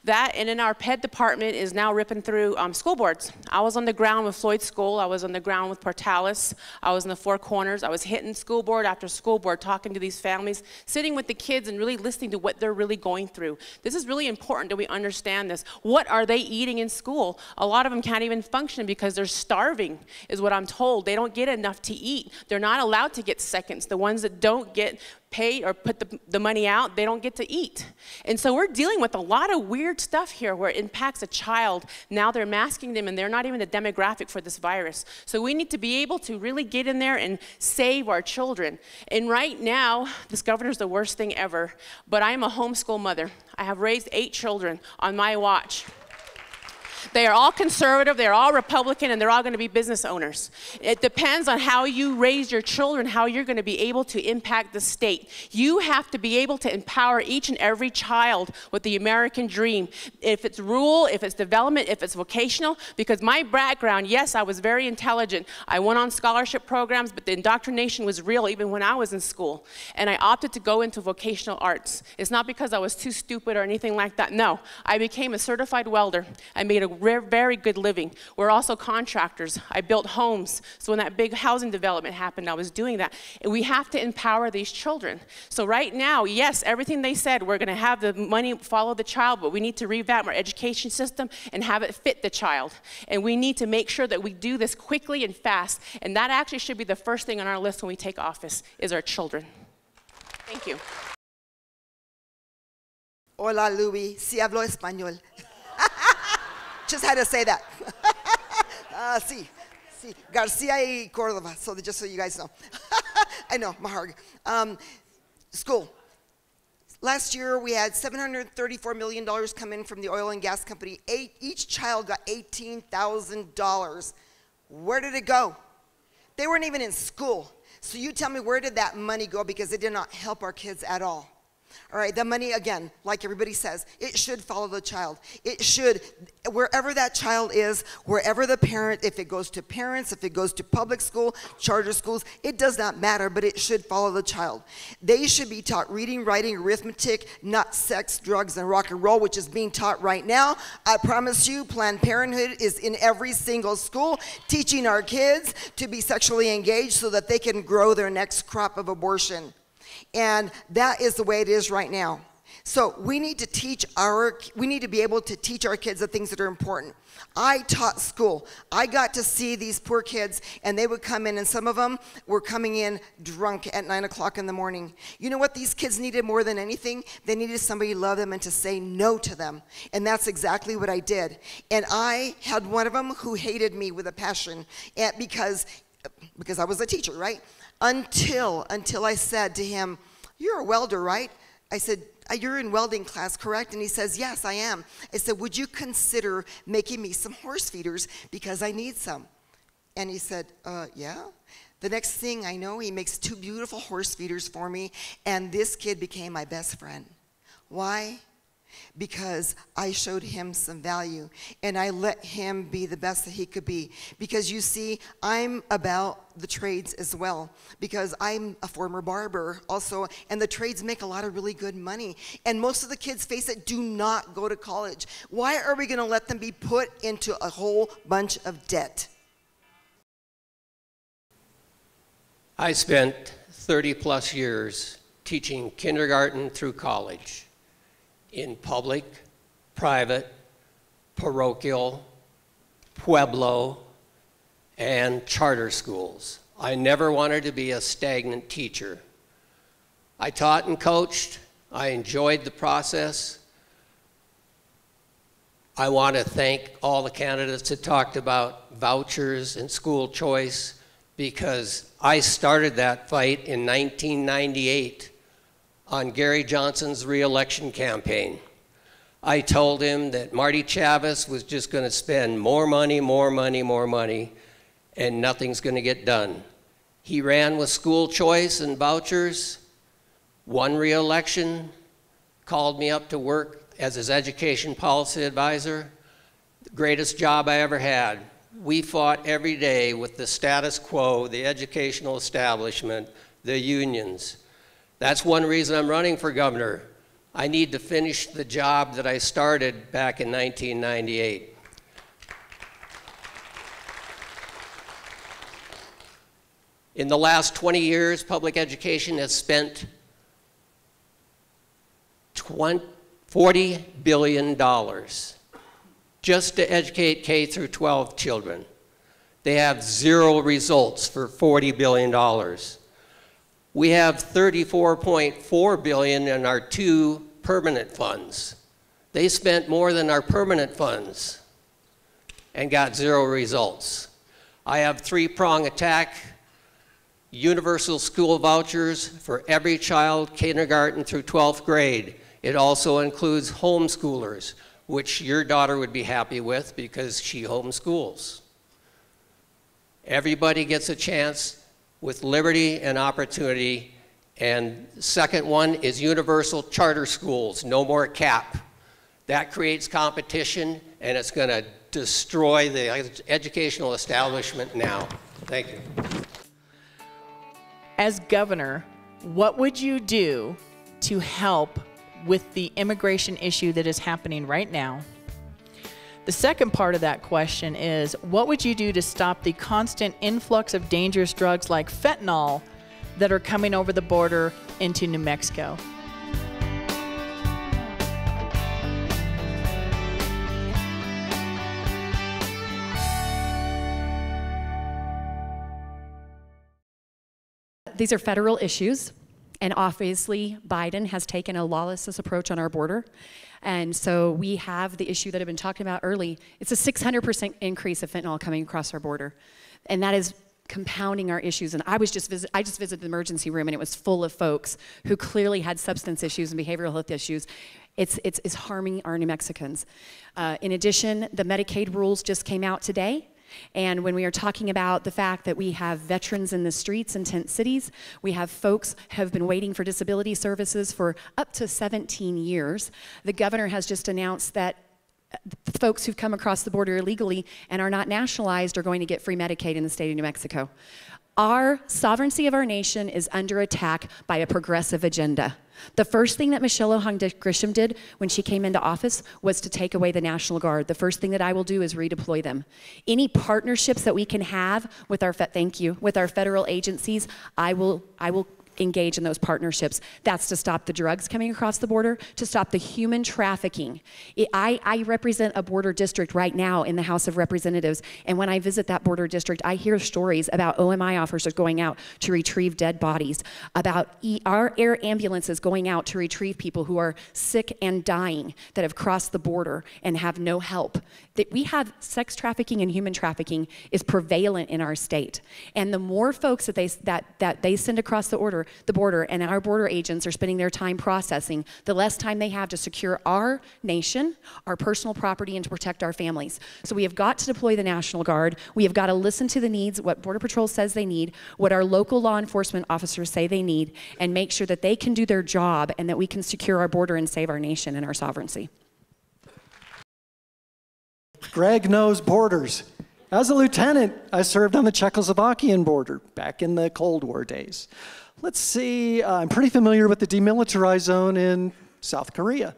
That, and in our PED department, is now ripping through school boards. I was on the ground with Floyd School. I was on the ground with Portales. I was in the Four Corners. I was hitting school board after school board, talking to these families, sitting with the kids and really listening to what they're really going through. This is really important that we understand this. What are they eating in school? A lot of them can't even function because they're starving, is what I'm told. They don't get enough to eat. They're not allowed to get seconds. The ones that don't get paid or put the money out, they don't get to eat. And so we're dealing with a lot of weird stuff here where it impacts a child. Now they're masking them and they're not even the demographic for this virus. So we need to be able to really get in there and save our children. And right now, this governor's the worst thing ever, but I'm a homeschool mother. I have raised 8 children on my watch. They are all conservative, they're all Republican, and they're all going to be business owners. It depends on how you raise your children, how you're going to be able to impact the state. You have to be able to empower each and every child with the American dream. If it's rural, if it's development, if it's vocational, because my background, yes, I was very intelligent. I went on scholarship programs, but the indoctrination was real even when I was in school. And I opted to go into vocational arts. It's not because I was too stupid or anything like that. No, I became a certified welder. I made a very good living. We're also contractors. I built homes. So when that big housing development happened, I was doing that. And we have to empower these children. So right now, yes, everything they said, we're going to have the money follow the child, but we need to revamp our education system and have it fit the child. And we need to make sure that we do this quickly and fast. And that actually should be the first thing on our list when we take office, is our children. Thank you. Hola, Louis. Sí hablo español. Just had to say that. Sí. Garcia y Cordova, just so you guys know. I know, Maharg. School. Last year, we had $734 million come in from the oil and gas company. Each child got $18,000. Where did it go? They weren't even in school. So you tell me, where did that money go? Because it did not help our kids at all. All right, the money, again, like everybody says, it should follow the child. It should, wherever that child is, wherever the parent, if it goes to parents, if it goes to public school, charter schools, it does not matter, but it should follow the child. They should be taught reading, writing, arithmetic, not sex, drugs, and rock and roll, which is being taught right now. I promise you, Planned Parenthood is in every single school, teaching our kids to be sexually engaged so that they can grow their next crop of abortion. And that is the way it is right now. So we need to be able to teach our kids the things that are important. I taught school. I got to see these poor kids, and they would come in, and some of them were coming in drunk at 9 o'clock in the morning. You know what these kids needed more than anything? They needed somebody to love them and to say no to them. And that's exactly what I did. And I had one of them who hated me with a passion, because I was a teacher, right? Until I said to him, "You're a welder, right?" I said, "You're in welding class, correct?" And he says, "Yes, I am." I said, "Would you consider making me some horse feeders because I need some?" And he said, "Yeah." The next thing I know, he makes 2 beautiful horse feeders for me, and this kid became my best friend. Why? Because I showed him some value, and I let him be the best that he could be. Because you see, I'm about the trades as well, because I'm a former barber also, and the trades make a lot of really good money. And most of the kids, face it, do not go to college. Why are we going to let them be put into a whole bunch of debt? I spent 30 plus years teaching kindergarten through college in public, private, parochial, pueblo, and charter schools. I never wanted to be a stagnant teacher. I taught and coached. I enjoyed the process. I want to thank all the candidates that talked about vouchers and school choice, because I started that fight in 1998 on Gary Johnson's re-election campaign. I told him that Marty Chavez was just going to spend more money, and nothing's going to get done. He ran with school choice and vouchers, won re-election, called me up to work as his education policy advisor. The greatest job I ever had. We fought every day with the status quo, the educational establishment, the unions. That's one reason I'm running for governor. I need to finish the job that I started back in 1998. In the last 20 years, public education has spent $40 billion just to educate K through 12 children. They have 0 results for $40 billion. We have $34.4 billion in our 2 permanent funds. They spent more than our permanent funds and got 0 results. I have 3-prong attack, universal school vouchers for every child, kindergarten through 12th grade. It also includes homeschoolers, which your daughter would be happy with because she homeschools. Everybody gets a chance with liberty and opportunity. And the second one is universal charter schools, no more cap. That creates competition, and it's going to destroy the educational establishment now. Thank you. As governor, what would you do to help with the immigration issue that is happening right now? The second part of that question is, what would you do to stop the constant influx of dangerous drugs like fentanyl that are coming over the border into New Mexico? These are federal issues, and obviously Biden has taken a lawlessness approach on our border. And so we have the issue that I've been talking about early. It's a 600% increase of fentanyl coming across our border. And that is compounding our issues. And I just visited the emergency room, and it was full of folks who clearly had substance issues and behavioral health issues. It's harming our New Mexicans. In addition, the Medicaid rules just came out today. And when we are talking about the fact that we have veterans in the streets in tent cities, we have folks who have been waiting for disability services for up to 17 years. The governor has just announced that folks who've come across the border illegally and are not nationalized are going to get free Medicaid in the state of New Mexico. Our sovereignty of our nation is under attack by a progressive agenda. The first thing that Michelle Ohang Grisham did when she came into office was to take away the National Guard. The first thing that I will do is redeploy them. Any partnerships that we can have with our with our federal agencies, I will engage in those partnerships. That's to stop the drugs coming across the border, to stop the human trafficking. I represent a border district right now in the House of Representatives, and when I visit that border district, I hear stories about OMI officers going out to retrieve dead bodies, about our air ambulances going out to retrieve people who are sick and dying that have crossed the border and have no help. That we have sex trafficking and human trafficking is prevalent in our state, and the more folks that they send across the border, and our border agents are spending their time processing, the less time they have to secure our nation, our personal property, and to protect our families. So we have got to deploy the National Guard. We have got to listen to the needs, what Border Patrol says they need, what our local law enforcement officers say they need, and make sure that they can do their job and that we can secure our border and save our nation and our sovereignty. Greg knows borders. As a lieutenant, I served on the Czechoslovakian border back in the Cold War days. Let's see, I'm pretty familiar with the demilitarized zone in South Korea.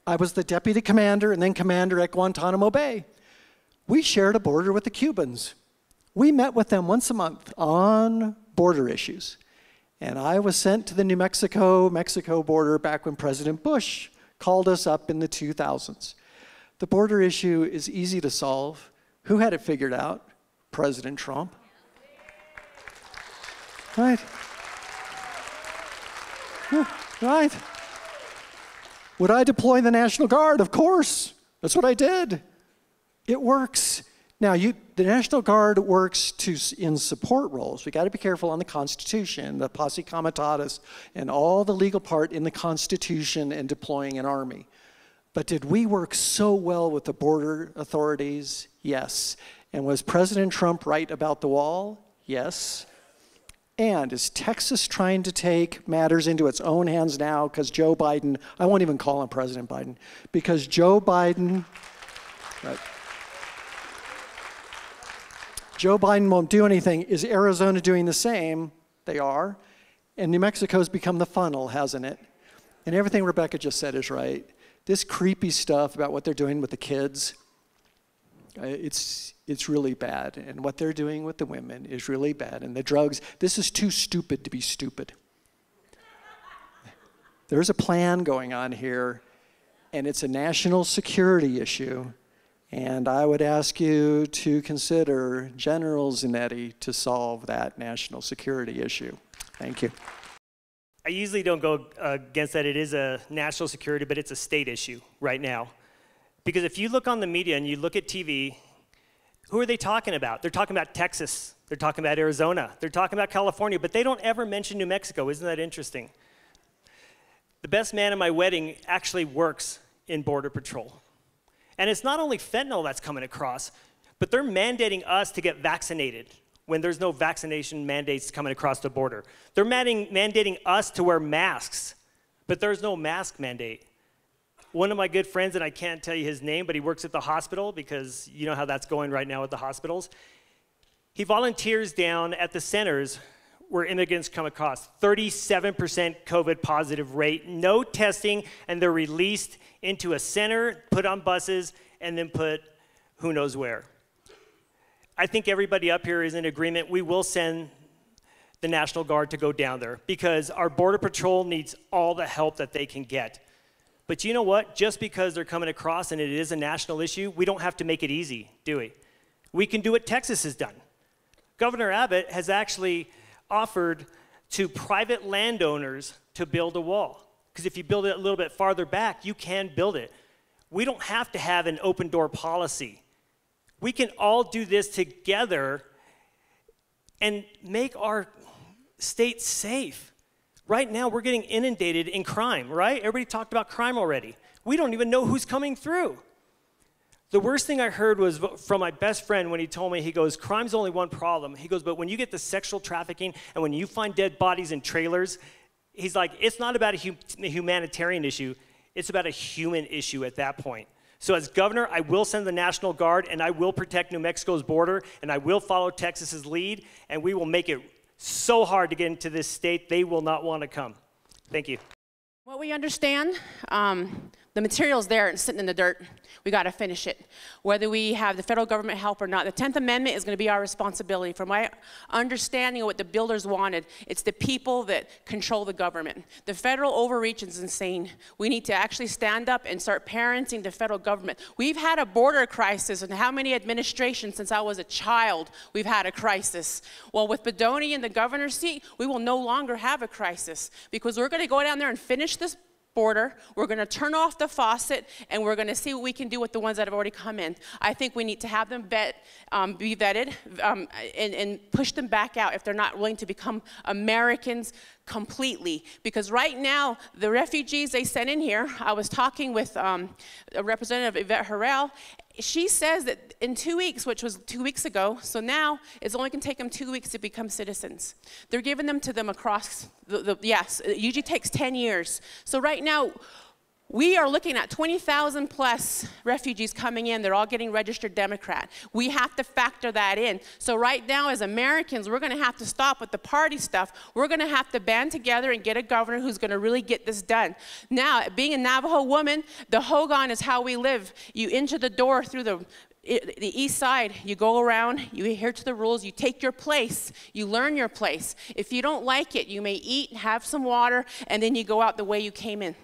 I was the deputy commander and then commander at Guantanamo Bay. We shared a border with the Cubans. We met with them once a month on border issues. And I was sent to the New Mexico border back when President Bush called us up in the 2000s. The border issue is easy to solve. Who had it figured out? President Trump. Right? Right. Would I deploy the National Guard? Of course. That's what I did. It works. Now, the National Guard works in support roles. We got to be careful on the Constitution, the posse comitatus, and all the legal part in the Constitution and deploying an army. But did we work so well with the border authorities? Yes. And was President Trump right about the wall? Yes. And is Texas trying to take matters into its own hands now because Joe Biden, I won't even call him President Biden, because Joe Biden, right, Joe Biden won't do anything. Is Arizona doing the same? They are. And New Mexico's become the funnel, hasn't it? And everything Rebecca just said is right. This creepy stuff about what they're doing with the kids, it's really bad. And what they're doing with the women is really bad. And the drugs, this is too stupid to be stupid. There's a plan going on here, and it's a national security issue. And I would ask you to consider General Zanetti to solve that national security issue. Thank you. I usually don't go against that. It is a national security, but it's a state issue right now. Because if you look on the media and you look at TV, who are they talking about? They're talking about Texas. They're talking about Arizona. They're talking about California, but they don't ever mention New Mexico. Isn't that interesting? The best man at my wedding actually works in Border Patrol. And it's not only fentanyl that's coming across, but they're mandating us to get vaccinated when there's no vaccination mandates coming across the border. They're mandating us to wear masks, but there's no mask mandate. One of my good friends, and I can't tell you his name, but he works at the hospital because you know how that's going right now at the hospitals. He volunteers down at the centers where immigrants come across. 37% COVID positive rate, no testing, and they're released into a center, put on buses, and then put who knows where. I think everybody up here is in agreement. We will send the National Guard to go down there because our Border Patrol needs all the help that they can get. But you know what? Just because they're coming across and it is a national issue, we don't have to make it easy, do we? We can do what Texas has done. Governor Abbott has actually offered to private landowners to build a wall. Because if you build it a little bit farther back, you can build it. We don't have to have an open door policy. We can all do this together and make our state safe. Right now, we're getting inundated in crime, right? Everybody talked about crime already. We don't even know who's coming through. The worst thing I heard was from my best friend when he told me, he goes, crime's only one problem. He goes, but when you get to sexual trafficking and when you find dead bodies in trailers, he's like, it's not about a humanitarian issue. It's about a human issue at that point. So as governor, I will send the National Guard, and I will protect New Mexico's border, and I will follow Texas's lead, and we will make it so hard to get into this state, they will not want to come. Thank you. What we understand, the material's there and sitting in the dirt. We got to finish it. Whether we have the federal government help or not, the 10th Amendment is going to be our responsibility. From my understanding of what the builders wanted, it's the people that control the government. The federal overreach is insane. We need to actually stand up and start parenting the federal government. We've had a border crisis, and how many administrations since I was a child we've had a crisis? Well, with Bedoni in the governor's seat, we will no longer have a crisis because we're going to go down there and finish this border, we're going to turn off the faucet, and we're going to see what we can do with the ones that have already come in. I think we need to have them be vetted and push them back out if they're not willing to become Americans completely. Because right now, the refugees they sent in here, I was talking with a Representative Yvette Herrera. She says that in 2 weeks, which was 2 weeks ago, so now it's only going to take them 2 weeks to become citizens. They're giving them to them across yes, it usually takes 10 years. So right now, we are looking at 20,000 plus refugees coming in. They're all getting registered Democrat. We have to factor that in. So right now, as Americans, we're going to have to stop with the party stuff. We're going to have to band together and get a governor who's going to really get this done. Now, being a Navajo woman, the Hogan is how we live. You enter the door through the east side, you go around, you adhere to the rules, you take your place, you learn your place. If you don't like it, you may eat, have some water, and then you go out the way you came in.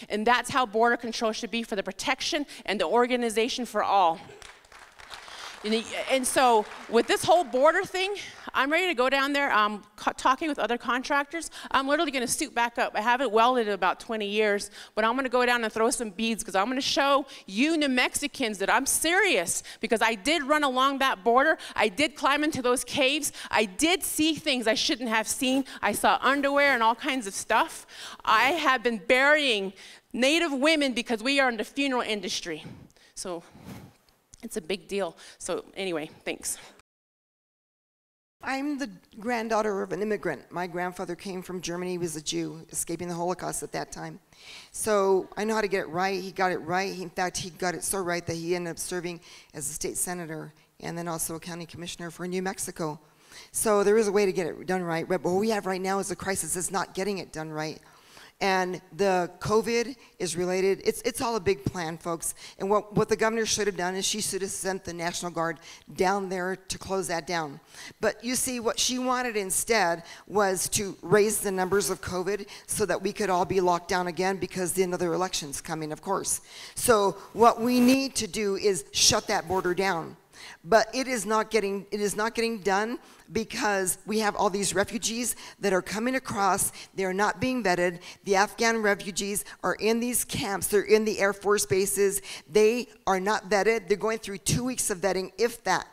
And that's how border control should be, for the protection and the organization for all. And so with this whole border thing, I'm ready to go down there. Talking with other contractors, I'm literally going to suit back up. I haven't welded in about 20 years, but I'm going to go down and throw some beads because I'm going to show you New Mexicans that I'm serious, because I did run along that border. I did climb into those caves. I did see things I shouldn't have seen. I saw underwear and all kinds of stuff. I have been burying Native women because we are in the funeral industry. So it's a big deal. So anyway, thanks. I'm the granddaughter of an immigrant. My grandfather came from Germany. He was a Jew, escaping the Holocaust at that time. So I know how to get it right. He got it right. In fact, he got it so right that he ended up serving as a state senator and then also a county commissioner for New Mexico. So there is a way to get it done right. But what we have right now is a crisis. It's not getting it done right. And the COVID is related. It's all a big plan, folks. And what the governor should have done is she should have sent the National Guard down there to close that down. But you see, what she wanted instead was to raise the numbers of COVID so that we could all be locked down again, because the another election's coming, of course. So what we need to do is shut that border down. But it is not getting done because we have all these refugees that are coming across. They're not being vetted. The Afghan refugees are in these camps. They're in the Air Force bases. They are not vetted. They're going through 2 weeks of vetting, if that.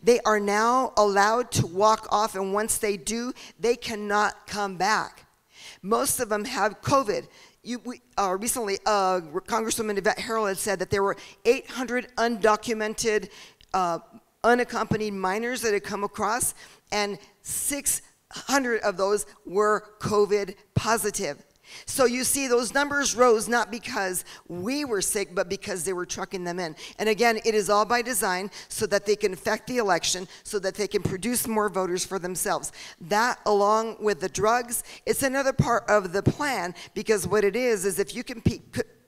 They are now allowed to walk off, and once they do, they cannot come back. Most of them have COVID. Recently, Congresswoman Yvette Herrera had said that there were 800 undocumented unaccompanied minors that had come across, and 600 of those were COVID positive. So you see, those numbers rose not because we were sick, but because they were trucking them in. And again, it is all by design so that they can affect the election, so that they can produce more voters for themselves. That, along with the drugs, it's another part of the plan, because what it is if you can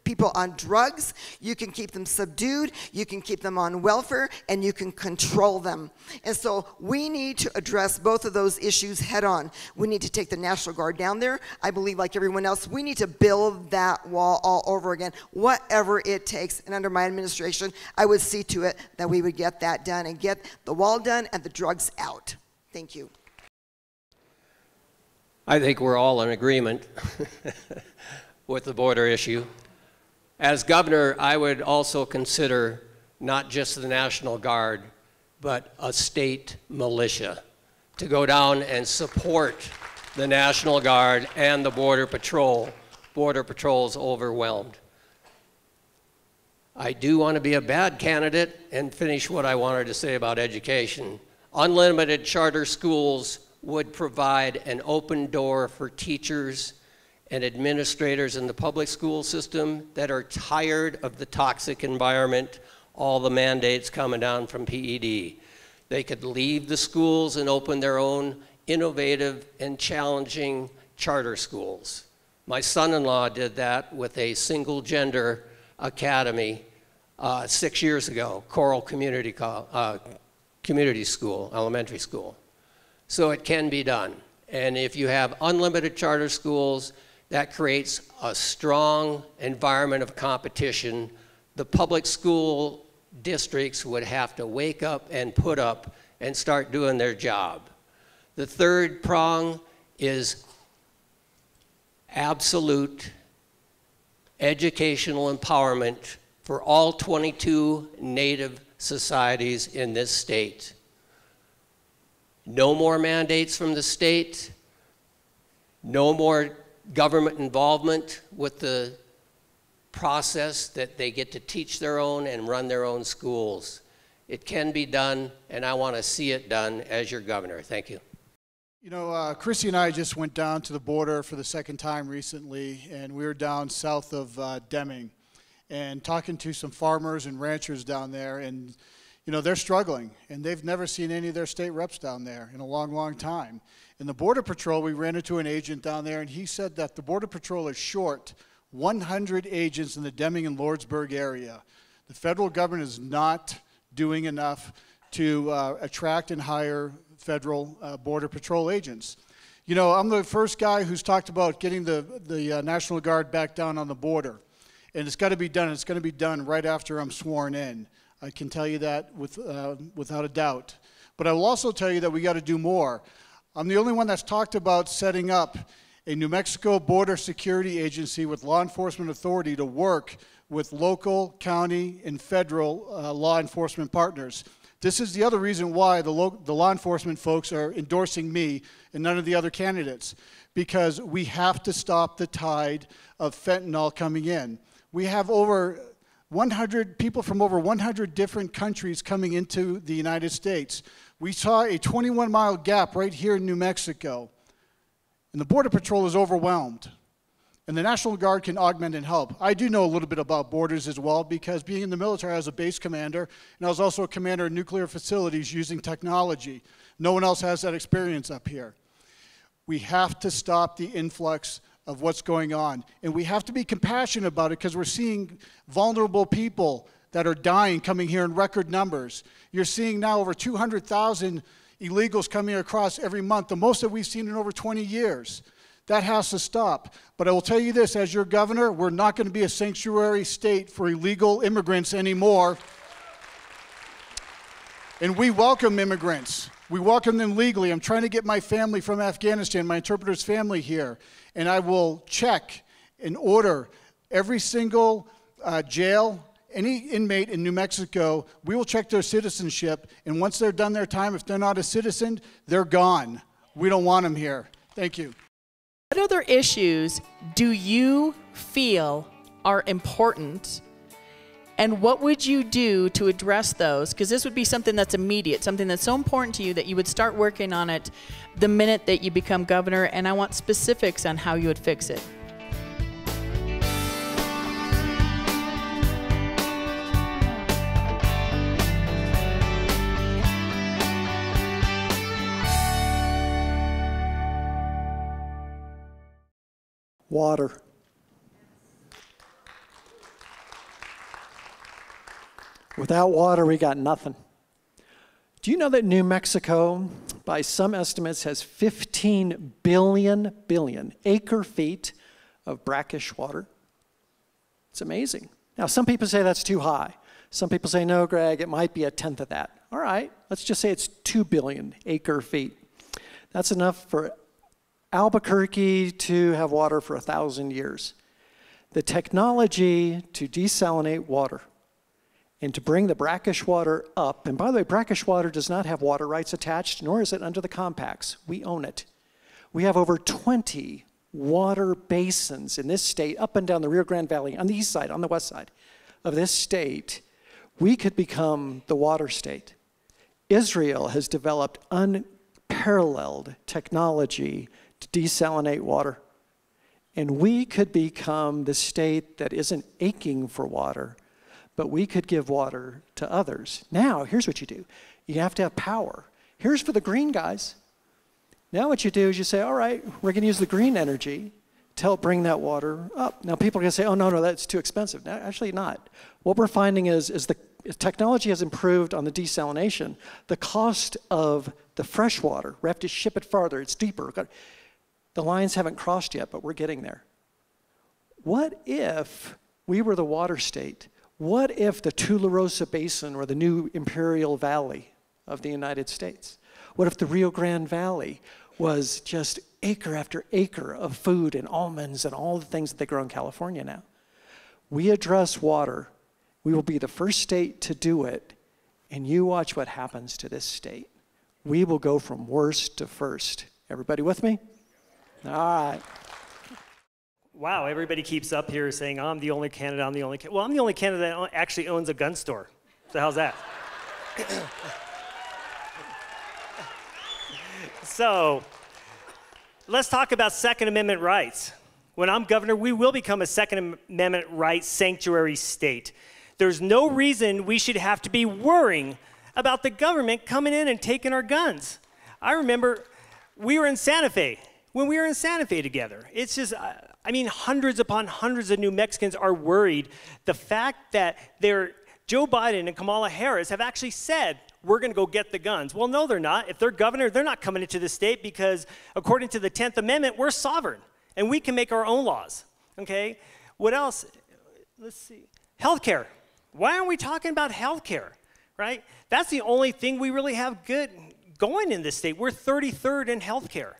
people on drugs, you can keep them subdued, you can keep them on welfare, and you can control them. And so we need to address both of those issues head on. We need to take the National Guard down there. I believe, like everyone else, we need to build that wall all over again, whatever it takes. And under my administration, I would see to it that we would get that done and get the wall done and the drugs out. Thank you. I think we're all in agreement with the border issue. As governor, I would also consider not just the National Guard, but a state militia to go down and support the National Guard and the Border Patrol. Border Patrol's overwhelmed. I do want to be a bad candidate and finish what I wanted to say about education. Unlimited charter schools would provide an open door for teachers and administrators in the public school system that are tired of the toxic environment, all the mandates coming down from PED. They could leave the schools and open their own innovative and challenging charter schools. My son-in-law did that with a single gender academy 6 years ago, Coral Community School, elementary school. So it can be done. And if you have unlimited charter schools, that creates a strong environment of competition. The public school districts would have to wake up and put up and start doing their job. The third prong is absolute educational empowerment for all 22 Native societies in this state. No more mandates from the state, no more government involvement with the process that they get to teach their own and run their own schools. It can be done, and I want to see it done as your governor. Thank you. You know, Chrissy and I just went down to the border for the second time recently, and we were down south of Deming and talking to some farmers and ranchers down there, and you know, they're struggling, and they've never seen any of their state reps down there in a long, long time. In the Border Patrol, we ran into an agent down there, and he said that the Border Patrol is short 100 agents in the Deming and Lordsburg area. The federal government is not doing enough to attract and hire federal Border Patrol agents. You know, I'm the first guy who's talked about getting the National Guard back down on the border. And it's got to be done. It's going to be done right after I'm sworn in. I can tell you that without a doubt. But I will also tell you that we got to do more. I'm the only one that's talked about setting up a New Mexico Border Security Agency with law enforcement authority to work with local, county, and federal law enforcement partners. This is the other reason why the law enforcement folks are endorsing me and none of the other candidates, because we have to stop the tide of fentanyl coming in. We have over 100 people from over 100 different countries coming into the United States. We saw a 21-mile gap right here in New Mexico, and the Border Patrol is overwhelmed. And the National Guard can augment and help. I do know a little bit about borders as well, because being in the military, I was a base commander, and I was also a commander of nuclear facilities using technology. No one else has that experience up here. We have to stop the influx of what's going on. And we have to be compassionate about it, because we're seeing vulnerable people that are dying coming here in record numbers. You're seeing now over 200,000 illegals coming across every month, the most that we've seen in over 20 years. That has to stop. But I will tell you this, as your governor, we're not going to be a sanctuary state for illegal immigrants anymore. And we welcome immigrants. We welcome them legally. I'm trying to get my family from Afghanistan, my interpreter's family here. And I will check and order every single jail, any inmate in New Mexico. We will check their citizenship. And once they're done their time, if they're not a citizen, they're gone. We don't want them here. Thank you. What other issues do you feel are important? And what would you do to address those? Because this would be something that's immediate, something that's so important to you that you would start working on it the minute that you become governor, and I want specifics on how you would fix it. Water. Without water, we got nothing. Do you know that New Mexico, by some estimates, has 15 billion acre feet of brackish water? It's amazing. Now, some people say that's too high. Some people say, no, Greg, it might be a tenth of that. All right, let's just say it's 2 billion acre feet. That's enough for Albuquerque to have water for 1,000 years. The technology to desalinate water and to bring the brackish water up, and by the way, brackish water does not have water rights attached, nor is it under the compacts. We own it. We have over 20 water basins in this state, up and down the Rio Grande Valley, on the east side, on the west side. of this state, we could become the water state. Israel has developed unparalleled technology to desalinate water. And we could become the state that isn't aching for water, but we could give water to others. Now, here's what you do. You have to have power. Here's for the green guys. Now what you do is you say, all right, we're going to use the green energy to help bring that water up. Now people are going to say, oh, no, that's too expensive. No, actually not. What we're finding is the technology has improved on the desalination. The cost of the fresh water, we have to ship it farther, it's deeper. The lines haven't crossed yet, but we're getting there. What if we were the water state? What if the Tularosa Basin or the new Imperial Valley of the United States? What if the Rio Grande Valley was just acre after acre of food and almonds and all the things that they grow in California now? We address water. We will be the first state to do it, and you watch what happens to this state. We will go from worst to first. Everybody with me? All right. Wow, everybody keeps up here saying, I'm the only candidate, I'm the only candidate. Well, I'm the only candidate that actually owns a gun store. So how's that? So, let's talk about Second Amendment rights. When I'm governor, we will become a Second Amendment rights sanctuary state. There's no reason we should have to be worrying about the government coming in and taking our guns. I remember we were in Santa Fe. When we were in Santa Fe together, it's just, I mean, hundreds upon hundreds of New Mexicans are worried. The fact that Joe Biden and Kamala Harris have actually said, we're going to go get the guns. Well, no, they're not. If they're governor, they're not coming into the state because according to the 10th Amendment, we're sovereign and we can make our own laws, okay? What else? Let's see. Healthcare. Why aren't we talking about healthcare, right? That's the only thing we really have good going in this state. We're 33rd in healthcare.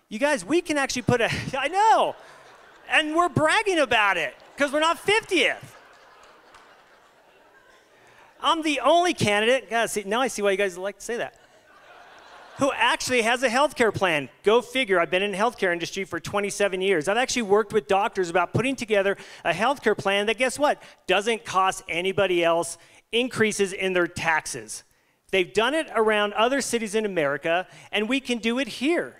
You guys, we can actually put I know, and we're bragging about it because we're not 50th. I'm the only candidate, guys, now I see why you guys like to say that, who actually has a healthcare plan. Go figure, I've been in the healthcare industry for 27 years. I've actually worked with doctors about putting together a healthcare plan that, guess what, doesn't cost anybody else increases in their taxes. They've done it around other cities in America, and we can do it here.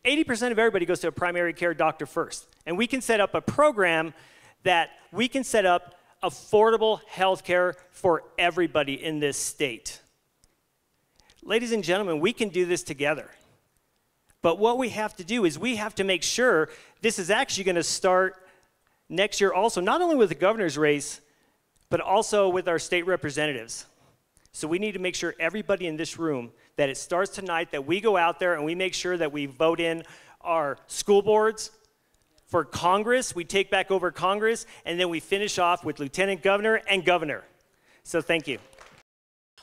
80% of everybody goes to a primary care doctor first. And we can set up a program that we can set up affordable health care for everybody in this state. Ladies and gentlemen, we can do this together. But what we have to do is we have to make sure this is actually going to start next year also, not only with the governor's race, but also with our state representatives. So we need to make sure everybody in this room that it starts tonight, that we go out there and we make sure that we vote in our school boards. For Congress, we take back over Congress, and then we finish off with lieutenant governor and governor. So thank you.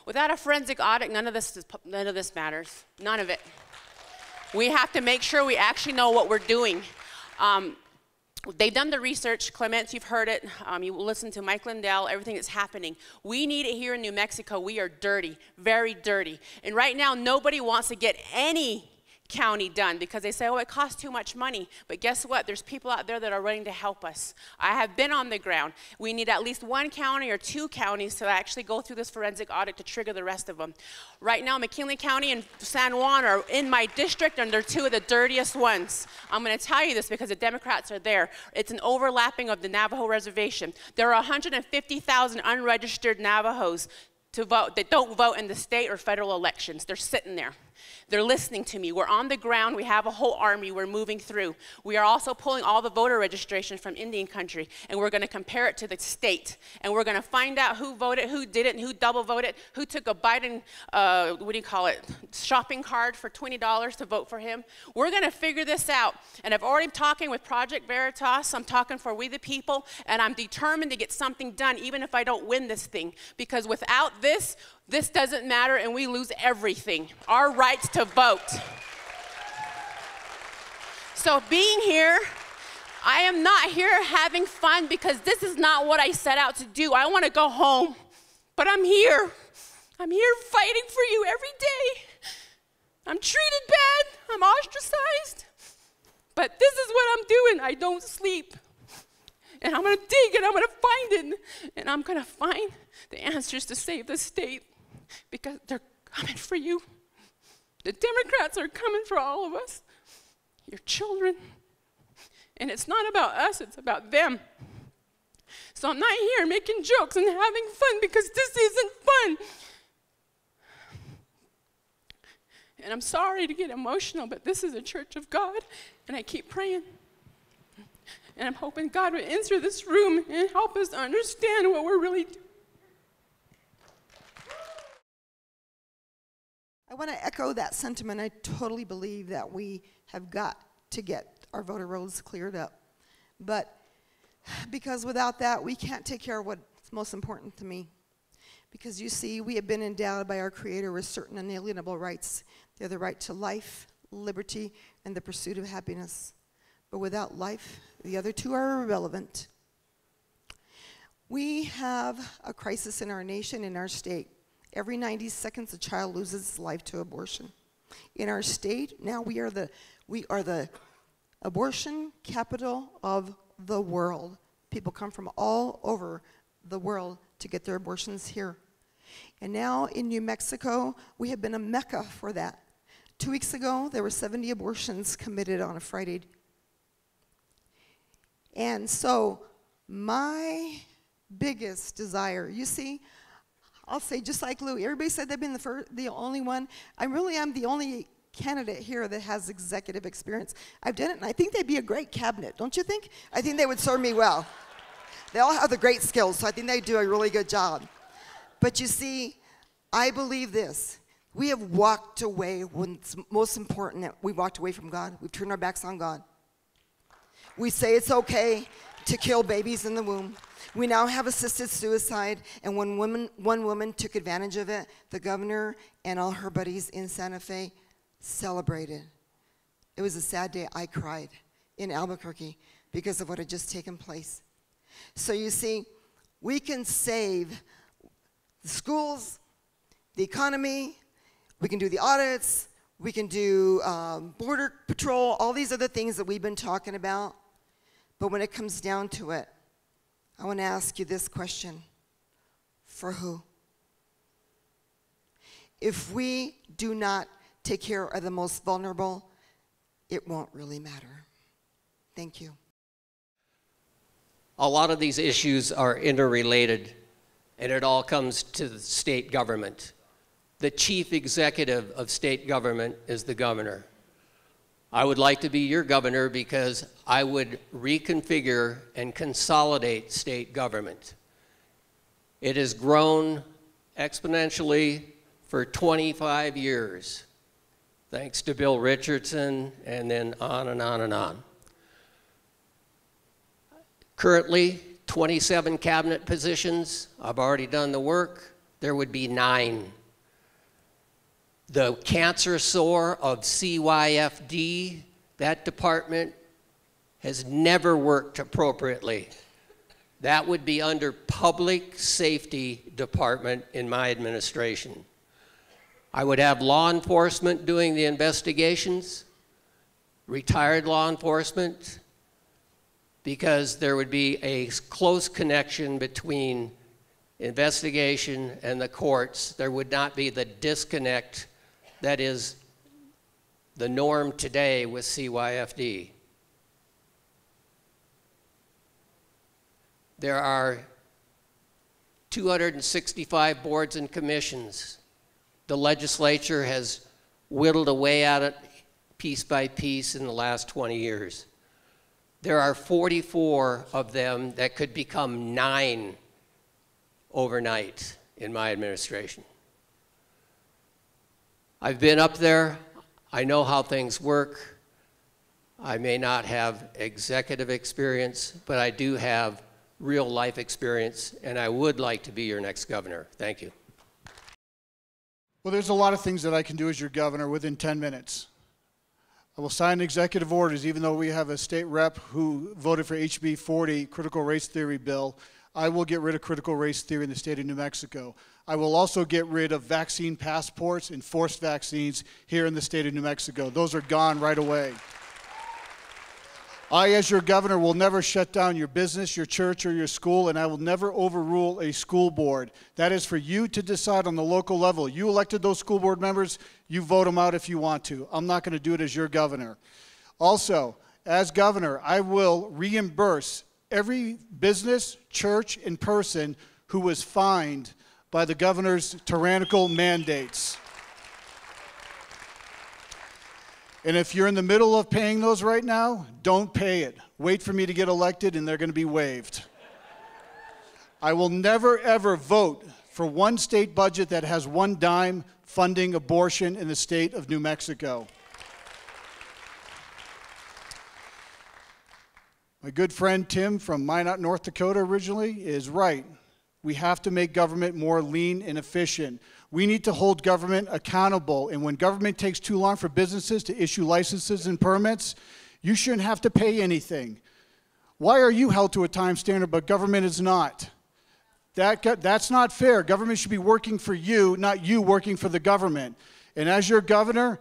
Without a forensic audit, none of this matters. None of it. We have to make sure we actually know what we're doing. They've done the research. Clements, you've heard it. You listen to Mike Lindell, everything that's happening. We need it here in New Mexico. We are dirty, very dirty. And right now, nobody wants to get any county done because they say, oh, it costs too much money. But guess what? There's people out there that are willing to help us. I have been on the ground. We need at least one county or two counties to actually go through this forensic audit to trigger the rest of them. Right now, McKinley County and San Juan are in my district, and they're two of the dirtiest ones. I'm going to tell you this because the Democrats are there. It's an overlapping of the Navajo reservation. There are 150,000 unregistered Navajos to vote that don't vote in the state or federal elections. They're sitting there. They're listening to me. We're on the ground. We have a whole army. We're moving through. We are also pulling all the voter registration from Indian country, and we're going to compare it to the state. And we're going to find out who voted, who didn't, who double voted, who took a Biden, shopping card for $20 to vote for him. We're going to figure this out. And I've already been talking with Project Veritas. I'm talking for We the People, and I'm determined to get something done, even if I don't win this thing. Because without this doesn't matter, and we lose everything. Our rights to vote. So being here, I am not here having fun because this is not what I set out to do. I want to go home, but I'm here. I'm here fighting for you every day. I'm treated bad. I'm ostracized. But this is what I'm doing. I don't sleep. and I'm going to dig and I'm going to find it, and I'm going to find the answers to save the state, because they're coming for you. The Democrats are coming for all of us, your children. And it's not about us, it's about them. So I'm not here making jokes and having fun, because this isn't fun. And I'm sorry to get emotional, but this is a church of God, and I keep praying. And I'm hoping God will enter this room and help us understand what we're really doing. I want to echo that sentiment. I totally believe that we have got to get our voter rolls cleared up. But because without that, we can't take care of what's most important to me. Because you see, we have been endowed by our Creator with certain inalienable rights. They're the right to life, liberty, and the pursuit of happiness. But without life, the other two are irrelevant. We have a crisis in our nation, in our state. Every 90 seconds, a child loses its life to abortion. In our state, now we are the abortion capital of the world. People come from all over the world to get their abortions here. And now in New Mexico, we have been a mecca for that. 2 weeks ago, there were 70 abortions committed on a Friday. And so my biggest desire, you see, I'll say just like Louis, everybody said they've been the only one. I really am the only candidate here that has executive experience. I've done it, and I think they'd be a great cabinet, don't you think? I think they would serve me well. They all have the great skills, so I think they do a really good job. But you see, I believe this. We have walked away when it's most important that we walked away from God. We've turned our backs on God. We say it's okay to kill babies in the womb. We now have assisted suicide, and when one woman took advantage of it, the governor and all her buddies in Santa Fe celebrated. It was a sad day. I cried in Albuquerque because of what had just taken place. So you see, we can save the schools, the economy, we can do the audits, we can do border patrol, all these other things that we've been talking about. But when it comes down to it, I want to ask you this question. For who? If we do not take care of the most vulnerable, it won't really matter. Thank you. A lot of these issues are interrelated, and it all comes to the state government. The chief executive of state government is the governor. I would like to be your governor because I would reconfigure and consolidate state government. It has grown exponentially for 25 years, thanks to Bill Richardson, and then on and on and on. Currently, 27 cabinet positions. I've already done the work. There would be 9. The cancer sore of CYFD, that department has never worked appropriately. That would be under Public Safety Department in my administration. I would have law enforcement doing the investigations, retired law enforcement, because there would be a close connection between investigation and the courts. There would not be the disconnect that is the norm today with CYFD. There are 265 boards and commissions. The legislature has whittled away at it piece by piece in the last 20 years. There are 44 of them that could become 9 overnight in my administration. I've been up there. I know how things work. I may not have executive experience, but I do have real life experience, and I would like to be your next governor. Thank you. Well, there's a lot of things that I can do as your governor within 10 minutes. I will sign executive orders, even though we have a state rep who voted for HB 40, critical race theory bill. I will get rid of critical race theory in the state of New Mexico. I will also get rid of vaccine passports and forced vaccines here in the state of New Mexico. Those are gone right away. I, as your governor, will never shut down your business, your church, or your school, and I will never overrule a school board. That is for you to decide on the local level. You elected those school board members, you vote them out if you want to. I'm not going to do it as your governor. Also, as governor, I will reimburse every business, church, and person who was fined by the governor's tyrannical mandates. And if you're in the middle of paying those right now, don't pay it. Wait for me to get elected and they're going to be waived. I will never, ever vote for one state budget that has one dime funding abortion in the state of New Mexico. My good friend Tim from Minot, North Dakota originally is right. We have to make government more lean and efficient. We need to hold government accountable. And when government takes too long for businesses to issue licenses and permits, you shouldn't have to pay anything. Why are you held to a time standard, but government is not? That's not fair. Government should be working for you, not you working for the government. And as your governor,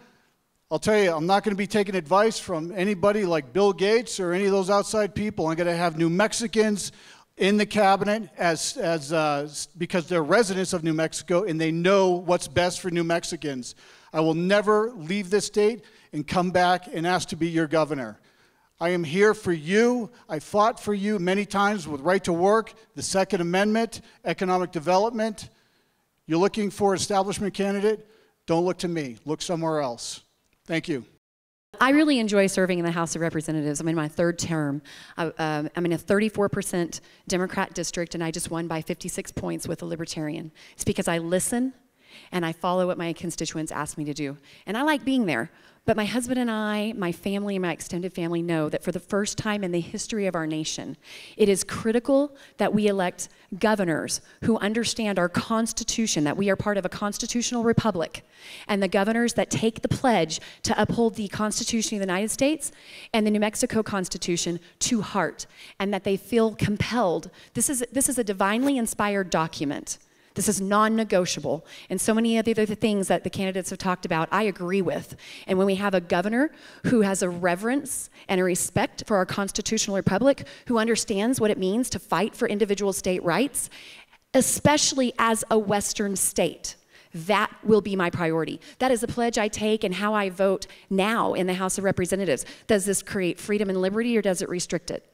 I'll tell you, I'm not going to be taking advice from anybody like Bill Gates or any of those outside people. I'm going to have New Mexicans in the cabinet because they're residents of New Mexico and they know what's best for New Mexicans. I will never leave this state and come back and ask to be your governor. I am here for you. I fought for you many times with right to work, the Second Amendment, economic development. You're looking for an establishment candidate? Don't look to me. Look somewhere else. Thank you. I really enjoy serving in the House of Representatives. I'm in my third term. I'm in a 34% Democrat district, and I just won by 56 points with a Libertarian. It's because I listen and I follow what my constituents ask me to do. And I like being there. But my husband and I, my family, and my extended family know that for the first time in the history of our nation, it is critical that we elect governors who understand our Constitution, that we are part of a constitutional republic, and the governors that take the pledge to uphold the Constitution of the United States and the New Mexico Constitution to heart, and that they feel compelled. This is a divinely inspired document. This is non-negotiable. And so many of the other things that the candidates have talked about, I agree with. And when we have a governor who has a reverence and a respect for our constitutional republic, who understands what it means to fight for individual state rights, especially as a Western state, that will be my priority. That is the pledge I take and how I vote now in the House of Representatives. Does this create freedom and liberty, or does it restrict it?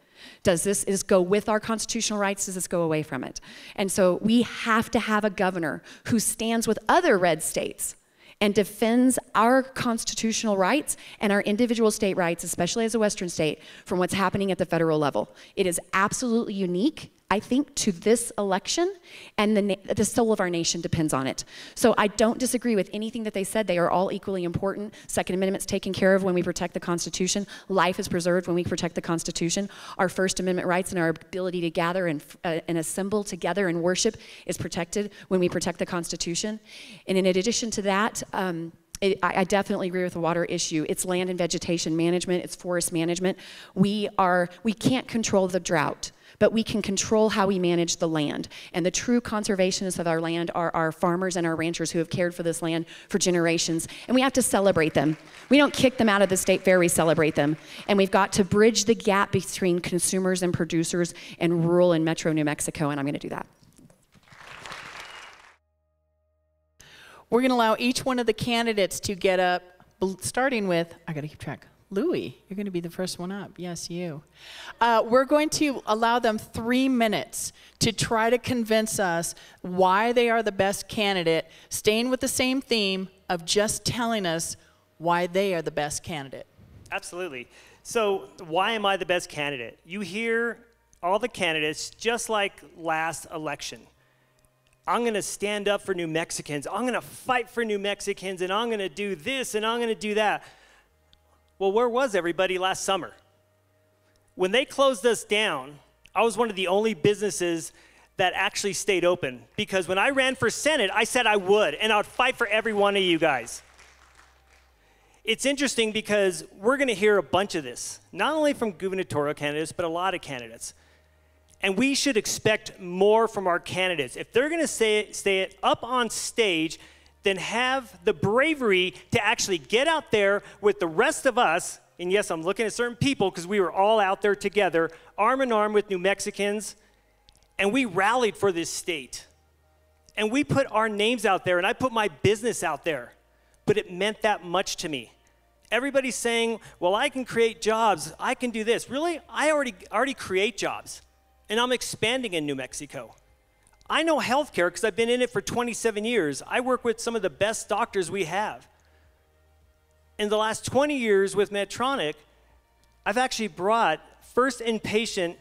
Does this go with our constitutional rights? Does this go away from it? And so we have to have a governor who stands with other red states and defends our constitutional rights and our individual state rights, especially as a Western state, from what's happening at the federal level. It is absolutely unique, I think, to this election, and the soul of our nation depends on it. So I don't disagree with anything that they said. They are all equally important. Second Amendment's taken care of when we protect the Constitution. Life is preserved when we protect the Constitution. Our First Amendment rights and our ability to gather and assemble together and worship is protected when we protect the Constitution. And in addition to that, I definitely agree with the water issue. It's land and vegetation management. It's forest management. We can't control the drought, but we can control how we manage the land. And the true conservationists of our land are our farmers and our ranchers who have cared for this land for generations. And we have to celebrate them. We don't kick them out of the state fair, we celebrate them. And we've got to bridge the gap between consumers and producers in rural and metro New Mexico, and I'm gonna do that. We're going to allow each one of the candidates to get up, starting with, I got to keep track, Louie, you're going to be the first one up. Yes, you. We're going to allow them 3 minutes to try to convince us why they are the best candidate, staying with the same theme of just telling us why they are the best candidate. Absolutely. So why am I the best candidate? You hear all the candidates just like last election. I'm going to stand up for New Mexicans. I'm going to fight for New Mexicans, and I'm going to do this, and I'm going to do that. Well, where was everybody last summer? When they closed us down, I was one of the only businesses that actually stayed open, because when I ran for Senate, I said I would, and I would fight for every one of you guys. It's interesting because we're going to hear a bunch of this, not only from gubernatorial candidates, but a lot of candidates. And we should expect more from our candidates. If they're going to stay up on stage, then have the bravery to actually get out there with the rest of us and yes, I'm looking at certain people because we were all out there together, arm in arm with New Mexicans, and we rallied for this state. And we put our names out there, and I put my business out there, but it meant that much to me. Everybody's saying, well, I can create jobs, I can do this. Really? I already create jobs, and I'm expanding in New Mexico. I know healthcare because I've been in it for 27 years. I work with some of the best doctors we have. In the last 20 years with Medtronic, I've actually brought first inpatient,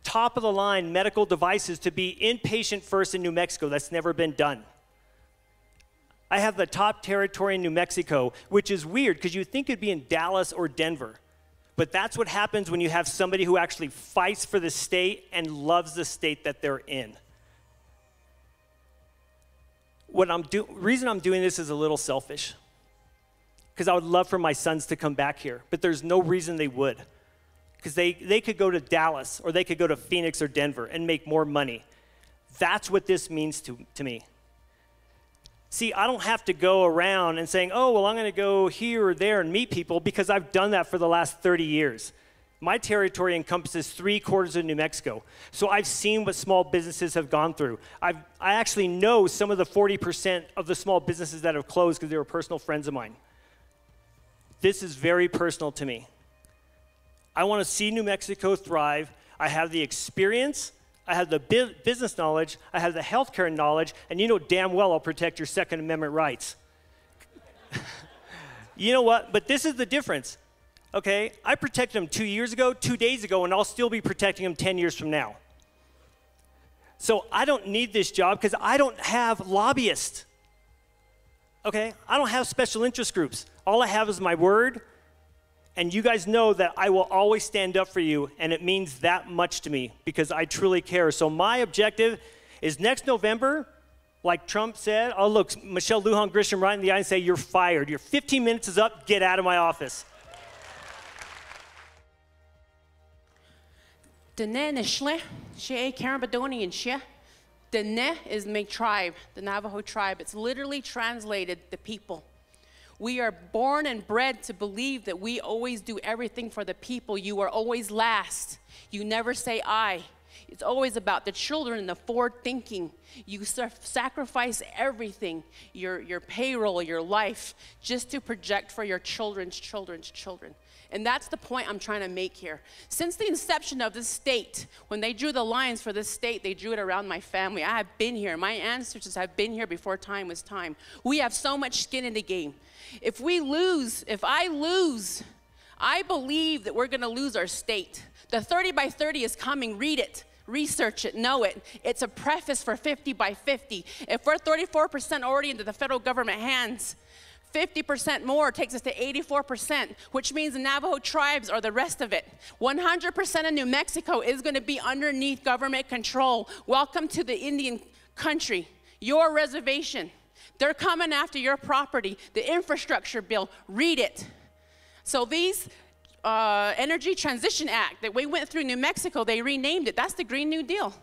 top of the line medical devices to be inpatient first in New Mexico. That's never been done. I have the top territory in New Mexico, which is weird because you'd think it'd be in Dallas or Denver. But that's what happens when you have somebody who actually fights for the state and loves the state that they're in. Reason I'm doing this is a little selfish, because I would love for my sons to come back here, but there's no reason they would, because they could go to Dallas or they could go to Phoenix or Denver and make more money. That's what this means to me. See, I don't have to go around and saying, oh, well, I'm going to go here or there and meet people, because I've done that for the last 30 years. My territory encompasses 3/4 of New Mexico. So I've seen what small businesses have gone through. I actually know some of the 40% of the small businesses that have closed because they were personal friends of mine. This is very personal to me. I want to see New Mexico thrive. I have the experience, I have the business knowledge, I have the healthcare knowledge, and you know damn well I'll protect your Second Amendment rights. You know what? But this is the difference. Okay, I protected them 2 years ago, 2 days ago, and I'll still be protecting them 10 years from now. So I don't need this job because I don't have lobbyists. Okay, I don't have special interest groups. All I have is my word, and you guys know that I will always stand up for you, and it means that much to me because I truly care. So my objective is next November, like Trump said, I'll look Michelle Lujan Grisham right in the eye and say, you're fired. Your 15 minutes is up. Get out of my office. Dene Nishle, She Karen Badoni and She. Dene is my tribe, the Navajo tribe. It's literally translated the people. We are born and bred to believe that we always do everything for the people. You are always last. You never say I. It's always about the children and the forward thinking. You sacrifice everything, your payroll, your life, just to project for your children's children's children. And that's the point I'm trying to make here. Since the inception of this state, when they drew the lines for this state, they drew it around my family. I have been here. My ancestors have been here before time was time. We have so much skin in the game. If I lose, I believe that we're going to lose our state. The 30 by 30 is coming. Read it. Research it, know it. It's a preface for 50 by 50. If we're 34% already into the federal government hands, 50% more takes us to 84%, which means the Navajo tribes are the rest of it. 100% of New Mexico is going to be underneath government control. Welcome to the Indian country, your reservation. They're coming after your property. The infrastructure bill, read it. So these Energy Transition Act that we went through New Mexico, they renamed it. That's the Green New Deal.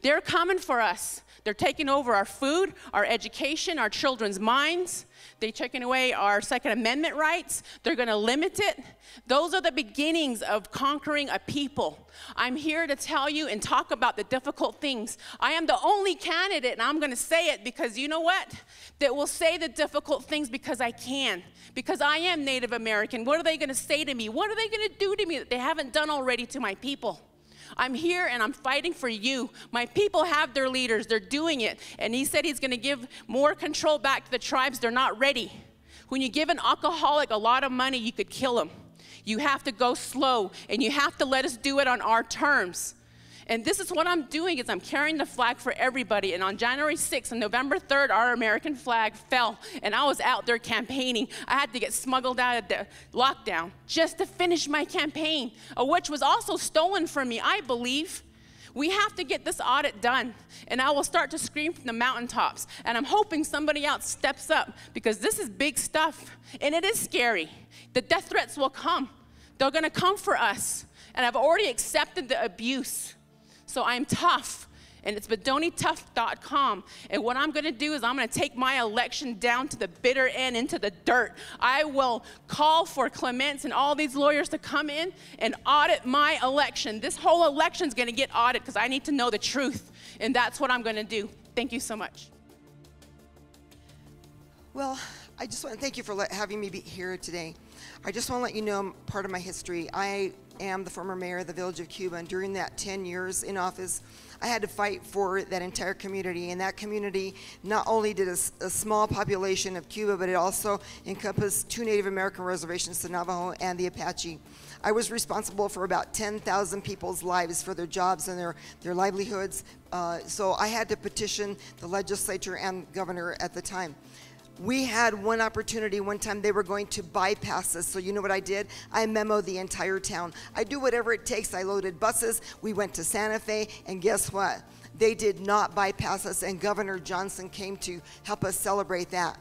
They're coming for us. They're taking over our food, our education, our children's minds. They're taking away our Second Amendment rights. They're going to limit it. Those are the beginnings of conquering a people. I'm here to tell you and talk about the difficult things. I am the only candidate, and I'm going to say it because you know what? That will say the difficult things because I can. Because I am Native American. What are they going to say to me? What are they going to do to me that they haven't done already to my people? I'm here and I'm fighting for you. My people have their leaders. They're doing it. And he said he's going to give more control back to the tribes. They're not ready. When you give an alcoholic a lot of money, you could kill him. You have to go slow, and you have to let us do it on our terms. And this is what I'm doing, is I'm carrying the flag for everybody. And on January 6th and November 3rd, our American flag fell. And I was out there campaigning. I had to get smuggled out of the lockdown just to finish my campaign, which was also stolen from me, I believe. We have to get this audit done. And I will start to scream from the mountaintops. And I'm hoping somebody else steps up, because this is big stuff. And it is scary. The death threats will come. They're going to come for us. And I've already accepted the abuse. So I'm tough, And it's bedonitough.com. And what I'm going to do is I'm going to take my election down to the bitter end, into the dirt. I will call for Clements and all these lawyers to come in and audit my election. This whole election is going to get audited because I need to know the truth. And that's what I'm going to do. Thank you so much. Well, I just want to thank you for having me be here today. I just want to let you know part of my history. I am the former mayor of the village of Cuba, and during that 10 years in office, I had to fight for that entire community. And that community not only did a small population of Cuba, but it also encompassed 2 Native American reservations, the Navajo and the Apache. I was responsible for about 10,000 people's lives, for their jobs and their livelihoods. So I had to petition the legislature and governor at the time. We had one opportunity one time. They were going to bypass us. So you know what I did? I memoed the entire town. I do whatever it takes. I loaded buses. We went to Santa Fe, and guess what? They did not bypass us, and Governor Johnson came to help us celebrate that.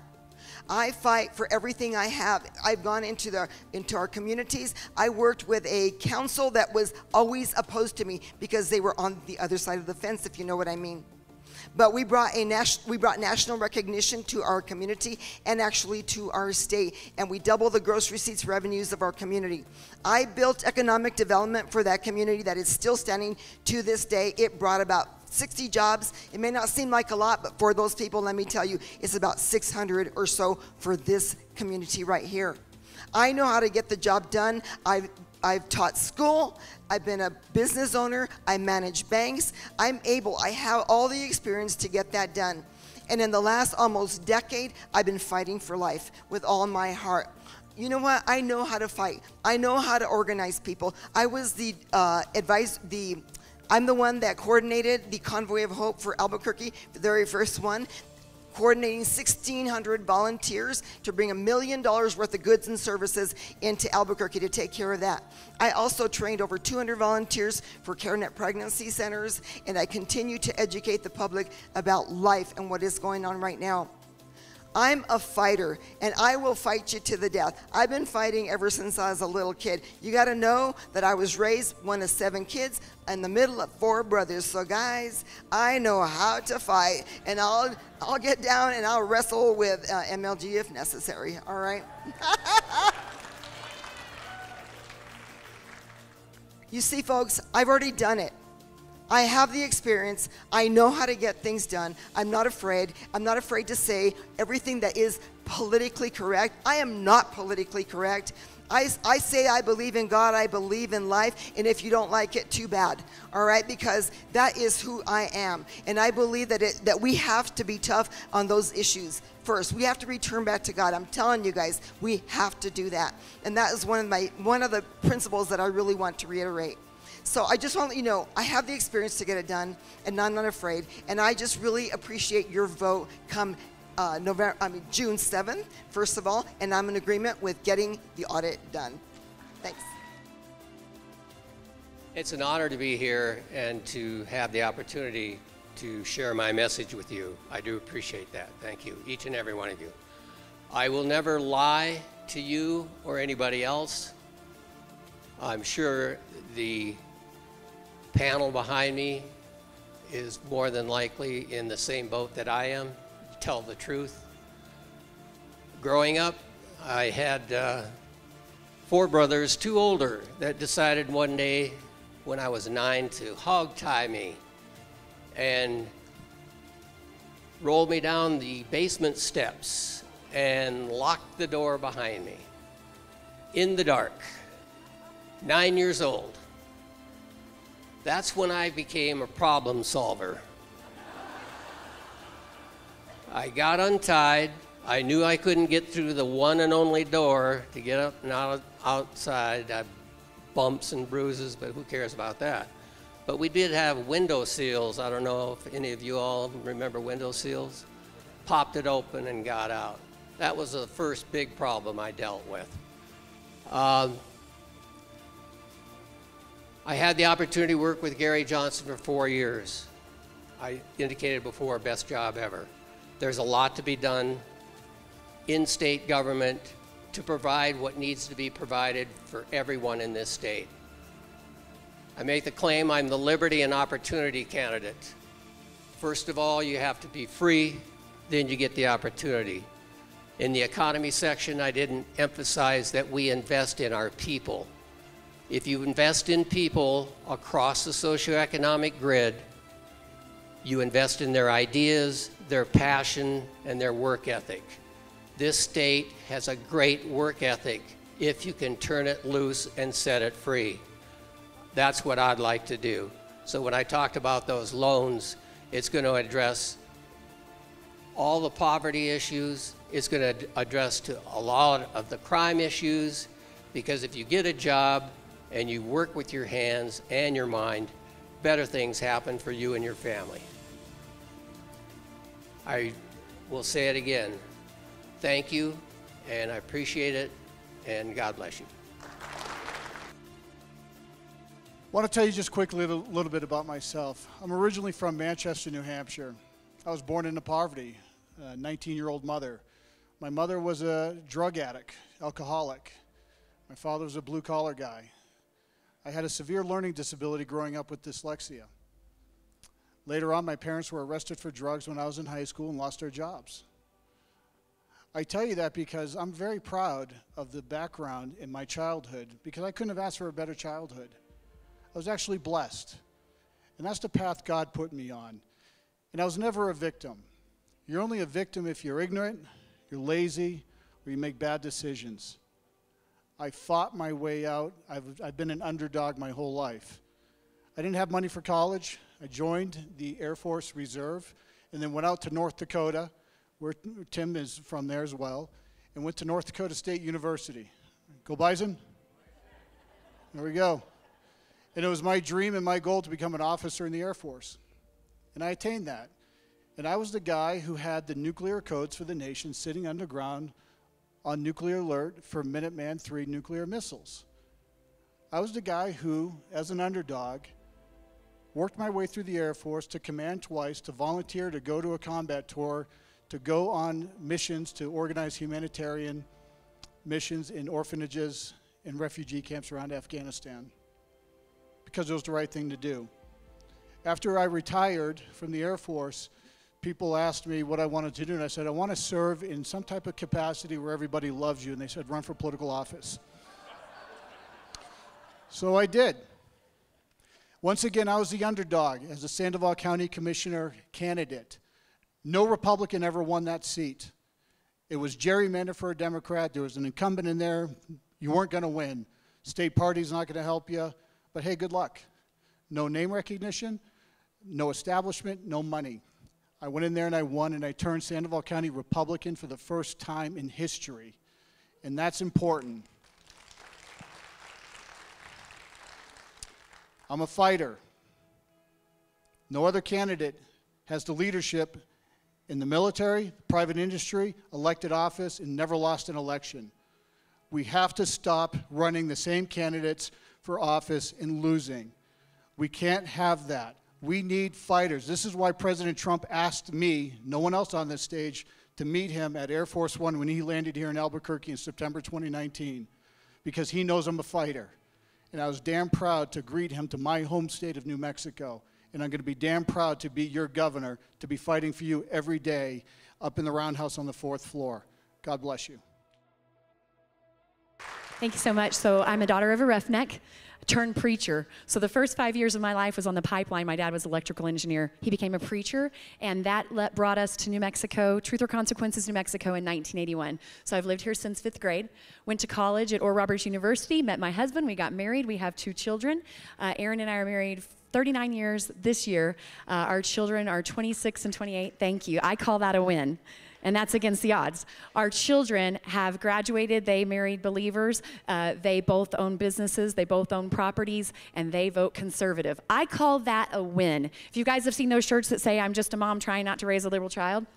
I fight for everything I have. I've gone into our communities. I worked with a council that was always opposed to me because they were on the other side of the fence, if you know what I mean. But we brought national recognition to our community and actually to our state, and we doubled the gross receipts revenues of our community. I built economic development for that community that is still standing to this day. It brought about 60 jobs. It may not seem like a lot, but for those people, let me tell you, it's about 600 or so for this community right here. I know how to get the job done. I've taught school. I've been a business owner. I manage banks. I have all the experience to get that done. And in the last almost decade, I've been fighting for life with all my heart. You know what? I know how to fight. I know how to organize people. I was I'm the one that coordinated the Convoy of Hope for Albuquerque, the very first one, coordinating 1,600 volunteers to bring $1 million worth of goods and services into Albuquerque to take care of that. I also trained over 200 volunteers for CareNet pregnancy centers, and I continue to educate the public about life and what is going on right now. I'm a fighter, and I will fight you to the death. I've been fighting ever since I was a little kid. You got to know that I was raised one of 7 kids in the middle of 4 brothers. So guys, I know how to fight, and I'll get down and I'll wrestle with MLG if necessary. All right. You see, folks, I've already done it. I have the experience. I know how to get things done. I'm not afraid. I'm not afraid to say everything that is politically correct. I am not politically correct. I say I believe in God, I believe in life, and if you don't like it, too bad, all right? Because that is who I am, and I believe that we have to be tough on those issues first. We have to return back to God. I'm telling you guys, we have to do that, and that is one of the principles that I really want to reiterate. So I just want to let you know, I have the experience to get it done, and I'm not afraid, and I just really appreciate your vote come June 7th, first of all, and I'm in agreement with getting the audit done. Thanks. It's an honor to be here and to have the opportunity to share my message with you. I do appreciate that. Thank you, each and every one of you. I will never lie to you or anybody else. I'm sure the panel behind me is more than likely in the same boat that I am. Tell the truth. Growing up, I had 4 brothers, 2 older, that decided one day when I was 9 to hog tie me and rolled me down the basement steps and locked the door behind me in the dark. 9 years old. That's when I became a problem solver. I got untied. I knew I couldn't get through the one and only door to get up and out outside. I had bumps and bruises, but who cares about that? But we did have window seals. I don't know if any of you all remember window seals. Popped it open and got out. That was the first big problem I dealt with. I had the opportunity to work with Gary Johnson for 4 years. I indicated before, best job ever. There's a lot to be done in state government to provide what needs to be provided for everyone in this state. I make the claim I'm the liberty and opportunity candidate. First of all, you have to be free, then you get the opportunity. In the economy section, I didn't emphasize that we invest in our people. If you invest in people across the socioeconomic grid, you invest in their ideas, their passion, and their work ethic. This state has a great work ethic if you can turn it loose and set it free. That's what I'd like to do. So when I talked about those loans, it's going to address all the poverty issues. It's going to address to a lot of the crime issues, because if you get a job and you work with your hands and your mind, better things happen for you and your family. I will say it again. Thank you, and I appreciate it, and God bless you. I want to tell you just quickly a little bit about myself. I'm originally from Manchester, New Hampshire. I was born into poverty, a 19-year-old mother. My mother was a drug addict, alcoholic. My father was a blue-collar guy. I had a severe learning disability growing up with dyslexia. Later on, my parents were arrested for drugs when I was in high school and lost their jobs. I tell you that because I'm very proud of the background in my childhood, because I couldn't have asked for a better childhood. I was actually blessed. And that's the path God put me on. And I was never a victim. You're only a victim if you're ignorant, you're lazy, or you make bad decisions. I fought my way out. I've been an underdog my whole life. I didn't have money for college. I joined the Air Force Reserve and then went out to North Dakota, where Tim is from there as well, and went to North Dakota State University. Go Bison? There we go. And it was my dream and my goal to become an officer in the Air Force. And I attained that. And I was the guy who had the nuclear codes for the nation sitting underground on nuclear alert for Minuteman III nuclear missiles. I was the guy who, as an underdog, worked my way through the Air Force to command twice, to volunteer, to go to a combat tour, to go on missions, to organize humanitarian missions in orphanages and refugee camps around Afghanistan, because it was the right thing to do. After I retired from the Air Force, people asked me what I wanted to do, and I said, I want to serve in some type of capacity where everybody loves you, and they said, run for political office. So I did. Once again, I was the underdog as a Sandoval County Commissioner candidate. No Republican ever won that seat. It was gerrymandered for a Democrat. There was an incumbent in there. You weren't going to win. State party's not going to help you. But hey, good luck. No name recognition, no establishment, no money. I went in there and I won, and I turned Sandoval County Republican for the first time in history. And that's important. I'm a fighter. No other candidate has the leadership in the military, private industry, elected office, and never lost an election. We have to stop running the same candidates for office and losing. We can't have that. We need fighters. This is why President Trump asked me, no one else on this stage, to meet him at Air Force One when he landed here in Albuquerque in September 2019, because he knows I'm a fighter. And I was damn proud to greet him to my home state of New Mexico. And I'm going to be damn proud to be your governor, to be fighting for you every day up in the roundhouse on the 4th floor. God bless you. Thank you so much. So I'm a daughter of a roughneck turned preacher. So the first 5 years of my life was on the pipeline. My dad was an electrical engineer. He became a preacher, and that brought us to New Mexico, Truth or Consequences, New Mexico in 1981. So I've lived here since 5th grade. Went to college at Oral Roberts University, met my husband. We got married. We have 2 children. Aaron and I are married 39 years this year. Our children are 26 and 28. Thank you. I call that a win. And that's against the odds. Our children have graduated. They married believers. They both own businesses. They both own properties. And they vote conservative. I call that a win. If you guys have seen those shirts that say, I'm just a mom trying not to raise a liberal child,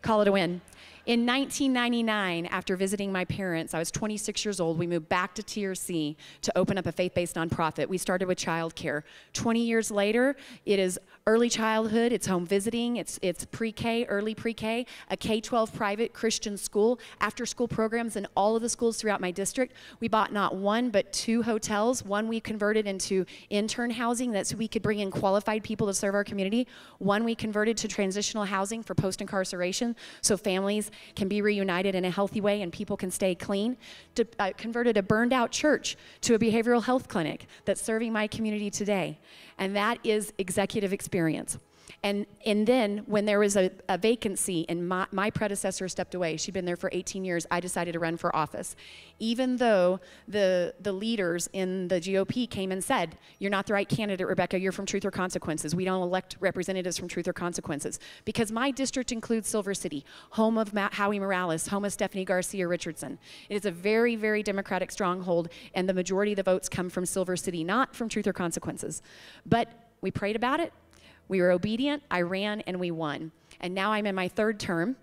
call it a win. In 1999, after visiting my parents, I was 26 years old, we moved back to TRC to open up a faith-based nonprofit. We started with childcare. 20 years later, it is early childhood, it's home visiting, it's pre-K, early pre-K, a K-12 private Christian school, after-school programs in all of the schools throughout my district. We bought not one, but 2 hotels. One we converted into intern housing so we could bring in qualified people to serve our community. One we converted to transitional housing for post-incarceration, so families can be reunited in a healthy way and people can stay clean. Converted a burned out church to a behavioral health clinic that's serving my community today. And that is executive experience. And then when there was a vacancy and my predecessor stepped away, she'd been there for 18 years, I decided to run for office. Even though the leaders in the GOP came and said, you're not the right candidate, Rebecca, you're from Truth or Consequences. We don't elect representatives from Truth or Consequences. Because my district includes Silver City, home of Howie Morales, home of Stefani Garcia Richardson. It is a very, very Democratic stronghold, and the majority of the votes come from Silver City, not from Truth or Consequences. But we prayed about it. We were obedient, I ran, and we won. And now I'm in my 3rd term.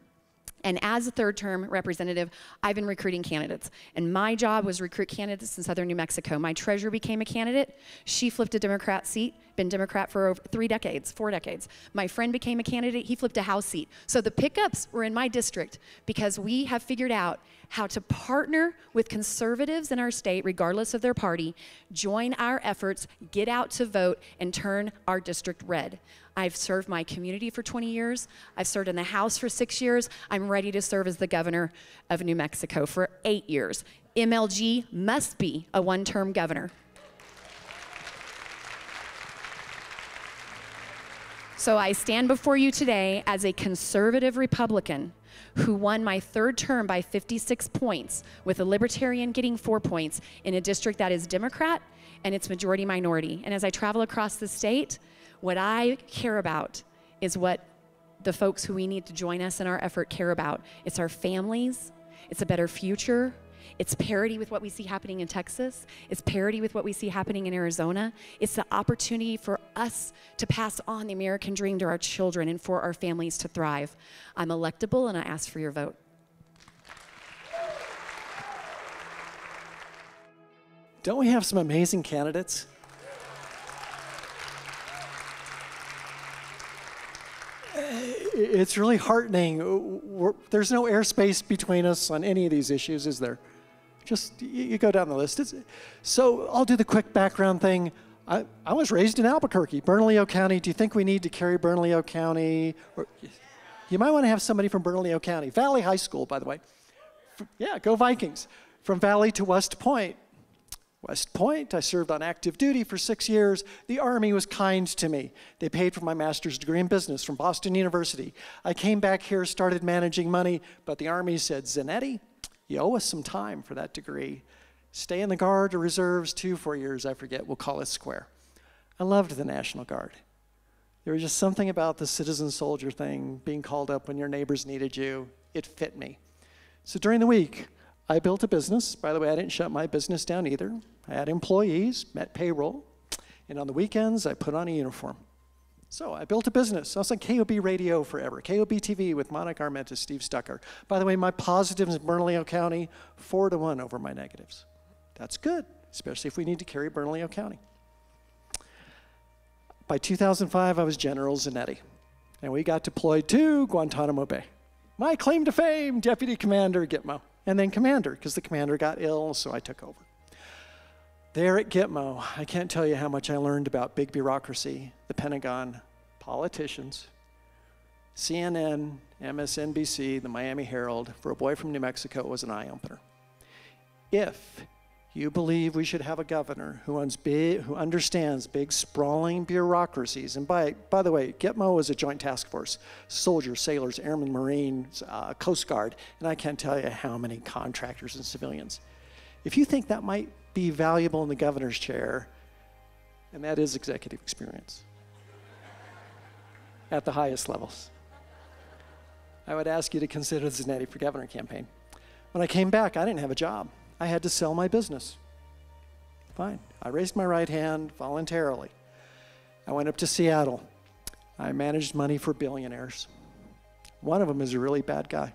And as a 3rd term representative, I've been recruiting candidates. And my job was recruit candidates in southern New Mexico. My treasurer became a candidate. She flipped a Democrat seat, been Democrat for over 4 decades. My friend became a candidate, he flipped a House seat. So the pickups were in my district because we have figured out how to partner with conservatives in our state, regardless of their party, join our efforts, get out to vote, and turn our district red. I've served my community for 20 years. I've served in the House for 6 years. I'm ready to serve as the governor of New Mexico for 8 years. MLG must be a one-term governor. So I stand before you today as a conservative Republican who won my 3rd term by 56 points, with a Libertarian getting 4 points in a district that is Democrat and it's majority minority. And as I travel across the state, what I care about is what the folks who we need to join us in our effort care about. It's our families, it's a better future, it's parity with what we see happening in Texas, it's parity with what we see happening in Arizona. It's the opportunity for us to pass on the American dream to our children and for our families to thrive. I'm electable and I ask for your vote. Don't we have some amazing candidates? It's really heartening. There's no airspace between us on any of these issues, is there? Just, you go down the list. So I'll do the quick background thing. I was raised in Albuquerque, Bernalillo County. Do you think we need to carry Bernalillo County? You might want to have somebody from Bernalillo County. Valley High School, by the way. Yeah, go Vikings. From Valley to West Point. West Point, I served on active duty for 6 years. The Army was kind to me. They paid for my master's degree in business from Boston University. I came back here, started managing money, but the Army said, Zanetti, you owe us some time for that degree. Stay in the Guard or Reserves 4 years, I forget, we'll call it square. I loved the National Guard. There was just something about the citizen soldier thing, being called up when your neighbors needed you. It fit me. So during the week, I built a business. By the way, I didn't shut my business down either. I had employees, met payroll, and on the weekends, I put on a uniform. So I built a business. I was on KOB Radio forever, KOB TV with Monica Armentis, Steve Stucker. By the way, my positives in Bernalillo County, 4-1 over my negatives. That's good, especially if we need to carry Bernalillo County. By 2005, I was General Zanetti, and we got deployed to Guantanamo Bay. My claim to fame, Deputy Commander Gitmo. And then commander, because the commander got ill, so I took over. There at Gitmo, I can't tell you how much I learned about big bureaucracy, the Pentagon, politicians, CNN, MSNBC, the Miami Herald. For a boy from New Mexico, it was an eye-opener. If you believe we should have a governor who understands big, sprawling bureaucracies, and by the way, Gitmo is a joint task force, soldiers, sailors, airmen, Marines, Coast Guard, and I can't tell you how many contractors and civilians. If you think that might be valuable in the governor's chair, and that is executive experience at the highest levels, I would ask you to consider the Zanetti for Governor campaign. When I came back, I didn't have a job. I had to sell my business. Fine. I raised my right hand voluntarily. I went up to Seattle. I managed money for billionaires. One of them is a really bad guy.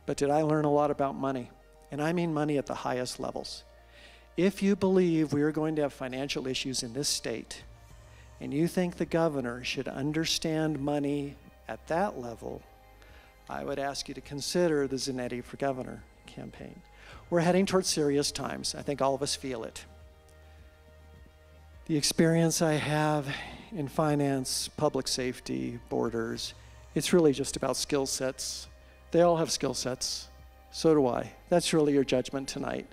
But did I learn a lot about money? And I mean money at the highest levels. If you believe we are going to have financial issues in this state, and you think the governor should understand money at that level, I would ask you to consider the Zanetti for Governor campaign. We're heading towards serious times. I think all of us feel it. The experience I have in finance, public safety, borders, it's really just about skill sets. They all have skill sets. So do I. That's really your judgment tonight.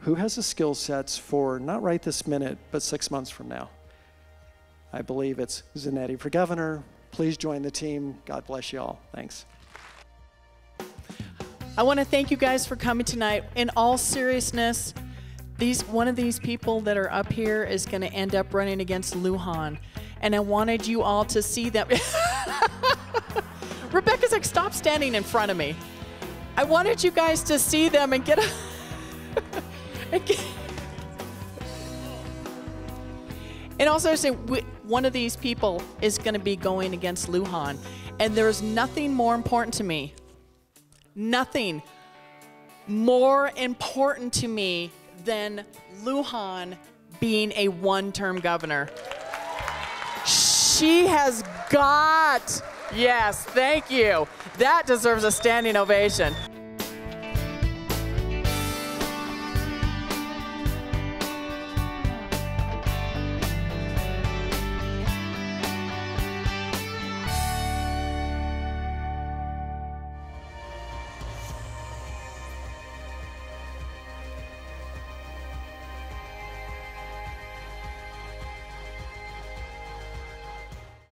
Who has the skill sets for not right this minute, but 6 months from now? I believe it's Zanetti for Governor. Please join the team. God bless you all. Thanks. I want to thank you guys for coming tonight. In all seriousness, one of these people that are up here is going to end up running against Lujan. And I wanted you all to see that. Rebecca's like, stop standing in front of me. I wanted you guys to see them and get and also say one of these people is going to be going against Lujan. And there's nothing more important to me. Nothing more important to me than Lujan being a one-term governor. She has got, yes, thank you. That deserves a standing ovation.